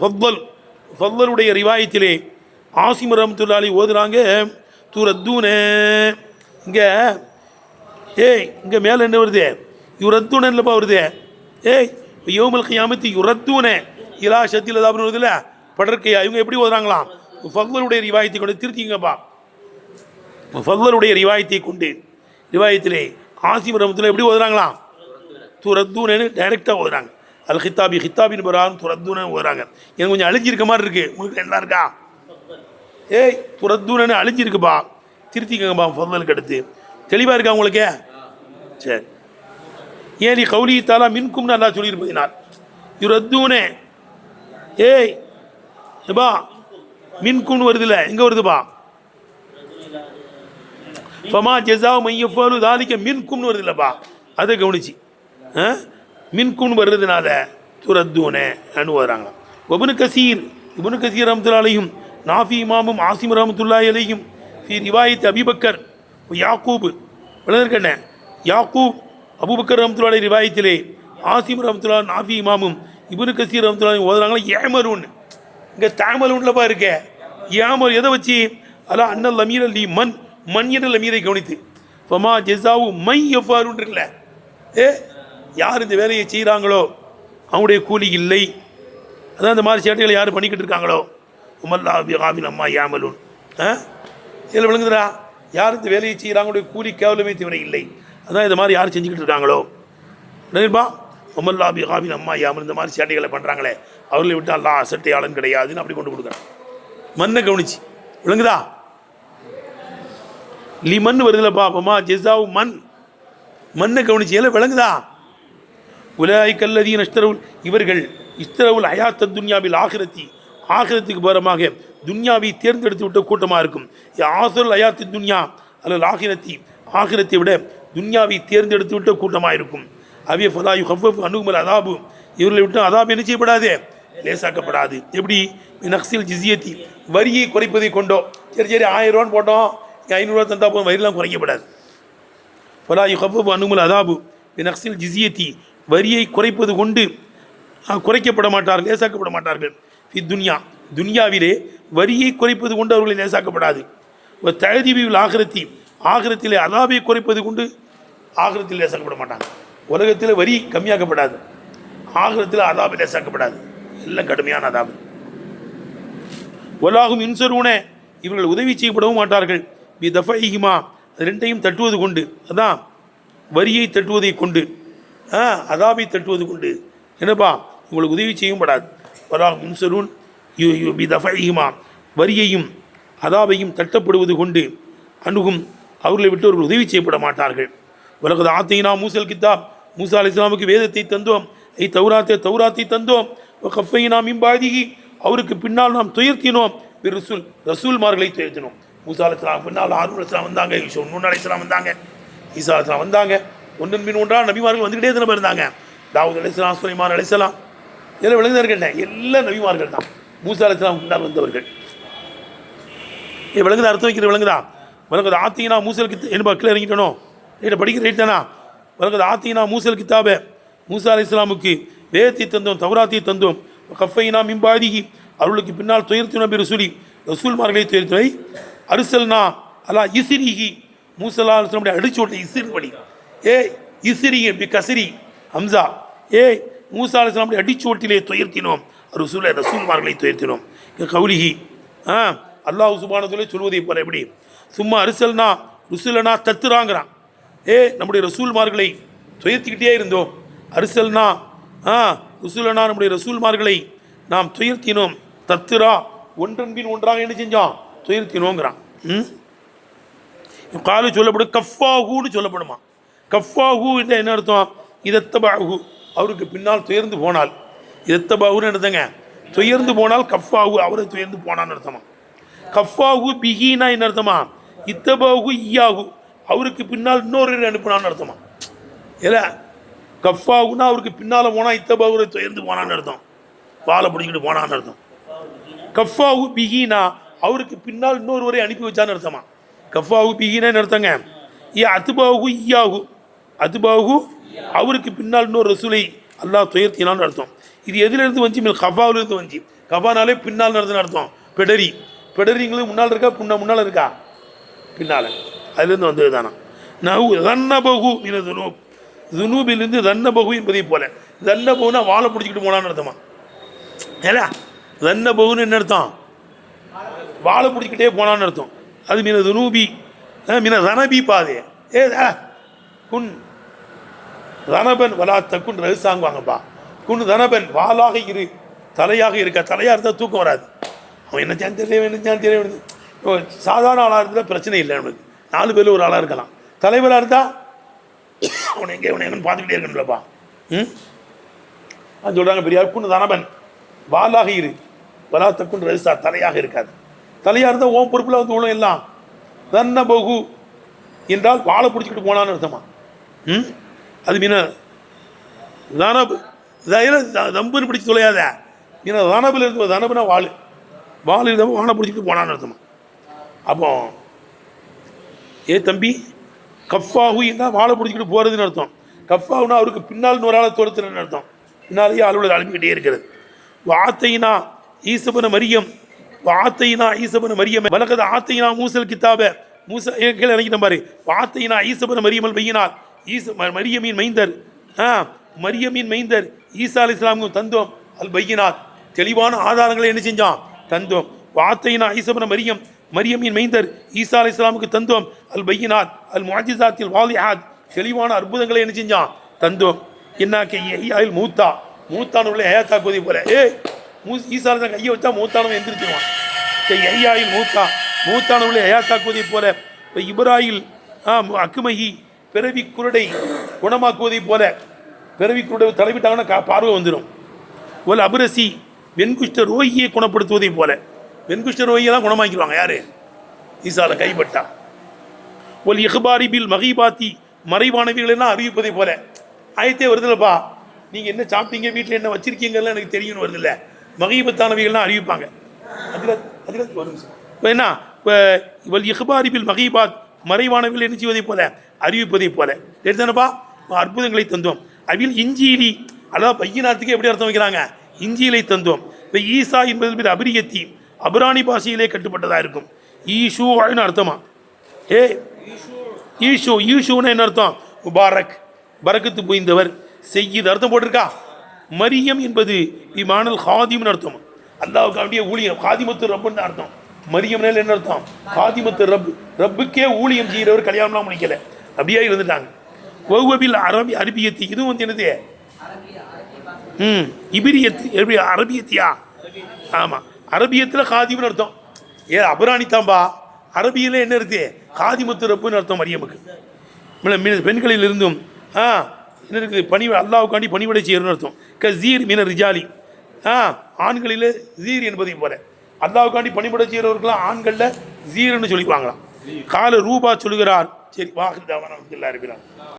ஃபவ்வலுடைய ரிவாயத்திலே ஆசிம் ரஹ்மத்துல்லாஹி அலைஹி ஓதுறாங்க. துரத்தூன, இங்கே மேலே என்ன வருது? யுரத்தூன இல்லைப்பா வருது. யௌமல் கியாமத்தி யுரத்தூன இலா ஷத்தில் அதாப்னு வருதுல்ல, படற்கையா. இவங்க எப்படி ஓதுறாங்களாம்? ஃபவ்வலுடைய ரிவாயத்தை கொண்டு திருத்திங்கப்பா. ஃபவ்வலுடைய ரிவாயத்தை கொண்டு ரிவாயத்திலே ஆசிம் ரஹ்மத்துல்லாஹி எப்படி ஓதுறாங்களாம்? துரத்தூனு டைரெக்டாக ஓதுறாங்க. அல் ஹித்தாபின் பரான் துரத்தூனு ஓதுறாங்க. எனக்கு கொஞ்சம் அழிஞ்சிருக்க மாதிரி இருக்குது. உங்களுக்கு என்ன இருக்கா? துரத்தூனு அழிஞ்சிருக்குப்பா, திருத்திக்கங்கப்பா. ஃபவ்வலுக்கு அடுத்து தெளிவாக இருக்கா உங்களுக்கு? சரி. ஏன் கௌலி தாலா மின்கும்னு அல்லாஹ் சொல்லியிருப்பதினால் யுரத்தூனே ஏப்பா மின்கும்னு வருதுல்ல, எங்கே வருதுப்பா? ஃபமா ஜஸாஉ மன் யஃபஅலு ذلك மின்கும்னு வருதுல்லப்பா, அதை கவனிச்சு மின்கும்னு வர்றதுனால துரத்தூனே வராங்களாம். இப்னு கசீர் ரஹ்மத்துல்லாஹி அலைஹிம், நாஃபி இமாமும் ஆசிம் ரஹ்மத்துல்லாஹி அலைஹிம் ஃபி ரிவாயத் அபூபக்கர் யாக்கூப் விளங்கற்கண்ணே யாக்கூப் அபூபக்கர் ரஹ்மத்துல்லாஹி அலைஹி ரிவாயத்திலே ஆசிம் ரஹ்மத்துல்லாஹி நாஃபி இமாமும் இப்னு கசீர் ரஹ்மத்துல்லாஹி ஓதுறாங்களா ஏமலூன். இங்கே தாமலூன்லப்பா இருக்கே. ஏமல் எதை வச்சு? அல்லா அண்ணல் லமீர் அல்லி மண் என்ற லமீரை கவனித்து ஃபமா ஜஸாஉ மன் யஃபஅலுன் இருக்குல்ல, யார் இந்த வேலையை செய்கிறாங்களோ அவங்களுடைய கூலி இல்லை. அதான் இந்த மாதிரி சேட்டைகளை யார் பண்ணிக்கிட்டு இருக்காங்களோ உமல்லா பிகாபின் அம்மா யாமலூன். இதில் விளங்குதுரா? யார் இந்த வேலையை செய்கிறாங்களுடைய கூலி கேவலமே தவிர இல்லை. அதான் இந்த மாதிரி யார் செஞ்சுக்கிட்டு இருக்காங்களோ நினைப்பா உமல்லா பிகாபின் அம்மா யாமல். இந்த மாதிரி சேட்டைகளை பண்ணுறாங்களே அவர்களை விட்டு அல்லா அசட்டையாளன் கிடையாதுன்னு அப்படி கொண்டு கொடுக்குறான். மண்ணை கவனிச்சு விளங்குதா? லிமன் வருதுல பாப்பமா ஜெசாவு மண் மண்ணை கவனிச்சியல விளங்குதா? உலாய்கல்லதி நஷ்டரவுல் இவர்கள் இஸ்தரவுல் ஹயாத்த துன்யாவில் ஆகிரத்தி ஆகிரத்துக்கு பரமாக துன்யாவை தேர்ந்தெடுத்து விட்ட கூட்டமாக இருக்கும். ஆசுல் ஹயாத்தி துன்யா அல்லது ஆகிரத்தி ஆகிரத்தை விட துன்யாவை தேர்ந்தெடுத்து விட்ட கூட்டமாக இருக்கும். அவிய ஃபலாயு ஹவ்வஃப் அனுகுமல் அதாபு இவர்களை விட்டு அதாபு என்ன செய்யப்படாது, லேசாக்கப்படாது. எப்படி நக்சில் ஜிசியத்தி வரியை குறைப்பதை கொண்டோ, சரி 1000 போட்டோம் 500 தந்தா போதும், வரியெல்லாம் குறைக்கப்படாது. ஃபலாயு ஹவ்வஃப் அனுகுமல் அதாபு நக்சில் ஜிசியத்தி வரியை குறைப்பது கொண்டு குறைக்கப்பட மாட்டார்கள், லேசாக்கப்பட மாட்டார்கள். துன்யா துன்யாவிலே வரியை குறைப்பது கொண்டு அவர்களை லேசாக்கப்படாது. தழுதிவில் ஆகிரத்தி ஆகிரத்திலே அதாபை குறைப்பது கொண்டு ஆகிரத்தில் லேசாக்கப்பட மாட்டாங்க. உலகத்தில் வரி கம்மியாக்கப்படாது, ஆகிரத்தில் அதாபை லேசாக்கப்படாது, எல்லாம் கடுமையான அதாபு. ஒலாகும் இன்சருன இவர்கள் உதவி செய்யப்படவும் மாட்டார்கள். பி தஃபைஹிமா அது ரெண்டையும் தட்டுவது கொண்டு, அதான் வரியை தட்டுவதை கொண்டு அதாபை தட்டுவது கொண்டு என்னப்பா உங்களுக்கு உதவி செய்யவும் படாது. வலாகும் இன்சருன் பி தஃபைஹிமா வரியையும் அதாபையும் தட்டப்படுவது கொண்டு அணுகும் அவர்களை விட்டு அவர்கள் உதவி செய்யப்பட மாட்டார்கள். வலகத் ஆத்தைனா மூசல் கித்தாப் மூசா அலைஹிஸ்ஸலாமுக்கு வேதத்தை தந்தோம், தௌராத்தை தந்தோம். கஃபைனா மின்பாதிகி அவருக்கு பின்னால் நாம் துயர்த்தினோம். ரசூல் ரசூல்மார்களை துயர்த்தினோம். மூசா அலைஹிஸ்ஸலாம் பின்னால் ஹாரூன் அலைஹிஸ்ஸலாம் வந்தாங்க, நூன் அலைஹிஸ்ஸலாம் வந்தாங்க, ஈசா அலைஹிஸ்ஸலாம் வந்தாங்க. ஒன்றன் பின் ஒன்றாக நபிமார்கள் வந்துக்கிட்டே தினம் இருந்தாங்க. தாவூத் அலைஹிஸ்ஸலாம், சுலைமான் அலைஹிஸ்ஸலாம் எல்லாம் விளங்குதார்கள், எல்லா நபிமார்கள் தான் மூசா அலைஹிஸ்ஸலாம் பின்னால் வந்தவர்கள். விளங்குதா? அர்த்தம் வைக்கிற விளங்குதா? வலகத் ஆத்தீனா மூசல் கித்த என்ன பக்கில் இறங்கிட்டனோ ரைட்டை படிக்கிற ரைட் தானா? வலகத் ஆத்தீனா மூசல் கித்தாப மூசா அலைஹிஸ்ஸலாமுக்கு வேதத்தை தந்தோம், தௌராத்தை தந்தோம். கஃபைனா மின்பாதிகி அவர்களுக்கு பின்னால் துயர்த்தின நபி ரசூலி ரசூல்மார்களை துயர்த்தினை. அரிசல்னா அல்லா இசிரிஹி மூசா அலைஹிஸ்ஸலாமுடைய அடிச்சு விட்ட இசிறு படி இசிறி பி கசிரி ஹம்சா மூசா அலைஹிஸ்ஸலாமுடைய அடிச்சு ஓட்டிலே துயர்த்தினோம் ரசூல்மார்களை துயர்த்தினோம். கவுலிஹி அல்லாஹ் சுப்ஹானஹு வ தஆலா சொல்வதை போல எப்படி சும்மா அரிசல்னா ருசுலனா தத்துறாங்கிறான். நம்முடைய ரசூல்மார்களை துயர்த்திக்கிட்டே இருந்தோம். அரிசல்னா ருசுலனா நம்முடைய ரசூல்மார்களை நாம் துயர்த்தினோம். தத்துரா ஒன்றன் பின் ஒன்றாக என்ன செஞ்சோம், துயர்த்தினோங்கிறான். காலு சொல்லப்படும் கஃபாஹூன்னு சொல்லப்படுமா. கஃபாஹூ என்ற என்ன அர்த்தம்? இதத்தபாஹு அவருக்கு பின்னால் துயர்ந்து போனால். இதத்தபாஹுன்னு என்னதுங்க? துயர்ந்து போனால் கஃபாஹு அவரை துயர்ந்து போனான்னு அர்த்தமா. கஃபாஹு பிஹீனா என்ன அர்த்தமா? இத்தபாஹு இயாஹு அவருக்கு பின்னால் இன்னொரு அனுப்பினான்னு அர்த்தமா. இல்லை கஃபாஹுன்னா அவருக்கு பின்னால் போனால் இத்தபாஹுரை துயர்ந்து போனான்னு அர்த்தம், வாழை பிடிச்சிக்கிட்டு போனான்னு அர்த்தம். கஃபாஹு பிஹீனா அவருக்கு பின்னால் இன்னொருவரை அனுப்பி வச்சான்னு அர்த்தமா. கஃபாஹு பிஹீனான்னு அர்த்தங்க. அத்துபாஹு இயாஹு அதுபாஹு அவருக்கு பின்னால் இன்னொரு ரசூலை அல்லாஹ் துயர்த்தினான்னு அர்த்தம். இது எதிலிருந்து வந்துச்சு? மேல் கஃபாவிலிருந்து வந்துச்சு. கஃபானாலே பின்னால் நடத்துன்னு அர்த்தம். பெடரிங்களுக்கு முன்னால் இருக்கா, முன்னால் இருக்கா, பின்னால், அதுலேருந்து வந்தது தானா. ரன்னபகு துனூபிலிருந்து ரன்னபகு என்பதை போல. ரன்னபகுனா வாழை பிடிச்சிக்கிட்டு போனான்னு அர்த்தமா. ஏன்னா ரன்னபகுன்னு என்ன அர்த்தம்? வாழை பிடிச்சிக்கிட்டே போனான்னு அர்த்தம். அது மீன துனூபி மீன ரனபி பாதே குன் ரனபன் வலா தக்குன் ரகுசாங்குவாங்கப்பா. குன் ரனபன் வாளாக இரு, தலையாக இருக்கா. தலையாக இருந்தால் தூக்கம் வராது. அவன் என்ன தெரிய சாதாரண ஆளாக இருந்தால் பிரச்சனை இல்லை. அவனுக்கு 4 பேர் ஒரு ஆளாக இருக்கலாம். தலைவராக இருந்தால் அவனை எங்கேன்னு பார்த்துக்கிட்டே இருக்கணும்லப்பா. அது சொல்கிறாங்க பெரியார். குன் ரனபன் வாளாக இரு வலா தக்குன் ரகுசா தலையாக இருக்காது. தலையாக இருந்தால் ஓம் பொறுப்பில் வந்து உள்ள எல்லாம். ரன்னபகு என்றால் வாழை பிடிச்சிக்கிட்டு போனான்னு அர்த்தமா. அது மீன தனபு தம்புன்னு பிடிச்சி தொலையாத. மீன தனபில் இருந்து தனபுனா வாழு இருந்தால் வாழை பிடிச்சிக்கிட்டு போனான்னு அர்த்தமா. அப்போ தம்பி கஃபாஹு என்றால் வாழை பிடிச்சிக்கிட்டு போகிறதுன்னு அர்த்தம். கஃபாஹுனா அவருக்கு பின்னால் இன்னொரு ஆளை தொடுத்துறன்னு அர்த்தம். பின்னாலேயே அலுவலர் அனுப்பிக்கிட்டே இருக்கிறது. வாத்தைனா ஈசபன மரியம் வலகத ஆத்தைனா மூசல் கித்தாப மூசா கீழே இறங்கிட்ட பாரு. வாத்தைனா ஈசபன மரியமல் பையினார் மரியமின் மைந்தர் ஈசா அலைஹிஸ்ஸலாமுக்கு தந்தோம். அல் பையினார் தெளிவான ஆதாரங்களை என்ன செஞ்சோம், தந்தோம். வாத்தைனா ஈசபன மரியமின் மைந்தர் ஈசா அலைஹிஸ்ஸலாமுக்கு தந்தோம். அல் பையினார் அல் முஅஜிஸாத்தில் வாலிஹாத் தெளிவான அற்புதங்களை என்ன செஞ்சோம், தந்தோம். என்னாக்கில் மூத்தான உள்ள ஹயாத்தாக்குவதை போல. ஈசா அலைஹிஸ்ஸலாம் கையை வச்சா மூத்தானவன் எந்திரிச்சிருவான். ஐயாயில் மூத்தான உள்ள ஹயாத்தாக்குவதை போல. இப்ராஹில் அக்குமஹி பிறவி குருடை குணமாக்குவதை போல பிறவிக்குடைய தலைவிட்டாங்கன்னா பார்வை வந்துடும். ஒரு அபுரசி வெண்குஷ்ட ரோகியை குணப்படுத்துவதை போல வெண்குஷ்ட ரோகியெல்லாம் குணமாக்கிடுவாங்க யாரு? ஈசால கைப்பட்டா. ஒல் இஹ்பாரி பில் மகிபாத்தி மறைவானவிகள் எல்லாம் அறிவிப்பதை போல ஆயத்தே வருதுல்லப்பா, நீங்கள் என்ன சாப்பிட்டீங்க, வீட்டில் என்ன வச்சிருக்கீங்கலாம் எனக்கு தெரியும்னு வருதில்ல. மகிபத்தானவிகள்லாம் அறிவிப்பாங்க. அதில் வரும் இப்போ என்ன, இப்போ இவள் இஹ்பாரி பில் மகிபாத் மறைவானவிகள் என்ன செய்வதை போல அறிவிப்பதை போல எடுத்தானப்பா அற்புதங்களை தந்தோம். அவில் இஞ்சியிலி அதாவது பையனாத்துக்கு எப்படி அர்த்தம் வைக்கிறாங்க? இஞ்சியிலை தந்தோம். இப்போ ஈசா என்பது அபிரியத்தி அபுராணி பாஷையிலே கட்டுப்பட்டதாக இருக்கும். ஈஷூன்னு அர்த்தமா? ஈஷூன்னு என்ன அர்த்தம்? முபாரக் பரக்கத்து புரிந்தவர் செய்யுது அர்த்தம் போட்டிருக்கா. மரியம் என்பது இமானல் ஹாதிம்னு அர்த்தம். அல்லாவுக்கு அப்படியே ஊழியம் ஹாதிமத்து ரப்புன்னு அர்த்தம். மரியம்னால என்ன அர்த்தம்? ஹாதிமத்து ரப், ரப்புக்கே ஊழியம் செய்கிறவர் கல்யாணம்லாம் முடிக்கல, அப்படியே இருந்துட்டாங்க. ஒவ்வொவில் அரபியத்தி இதுவும் வந்து என்னது? இபிரியத்து எப்படி அரபியத்தியா? ஆமாம், அரபியத்தில் ஹாதிம்னு அர்த்தம். அபுராணி தாம்பா அரபியில் என்ன இருக்குது? ஹாதிமத்து ரப்புன்னு அர்த்தம் மரியமுக்கு. பெண்களில் இருந்தும் என்ன இருக்குது? அல்லாவுக்காண்டி பணிவிடை செய்யணும்னு அர்த்தம். கசீர் மீன ரிஜாலி ஆண்களில் ஜீர் என்பதை போல அல்லாவுக்காண்டி பணிவிடை செய்கிறவர்களாம் ஆண்களில் ஜீர்னு சொல்லிக்குவாங்களாம். கால ரூபா சொல்லுகிறார். சரி, வாஹிதாவான அல்ஹம்துலில்லாஹி ரப்பில் ஆலமீன்.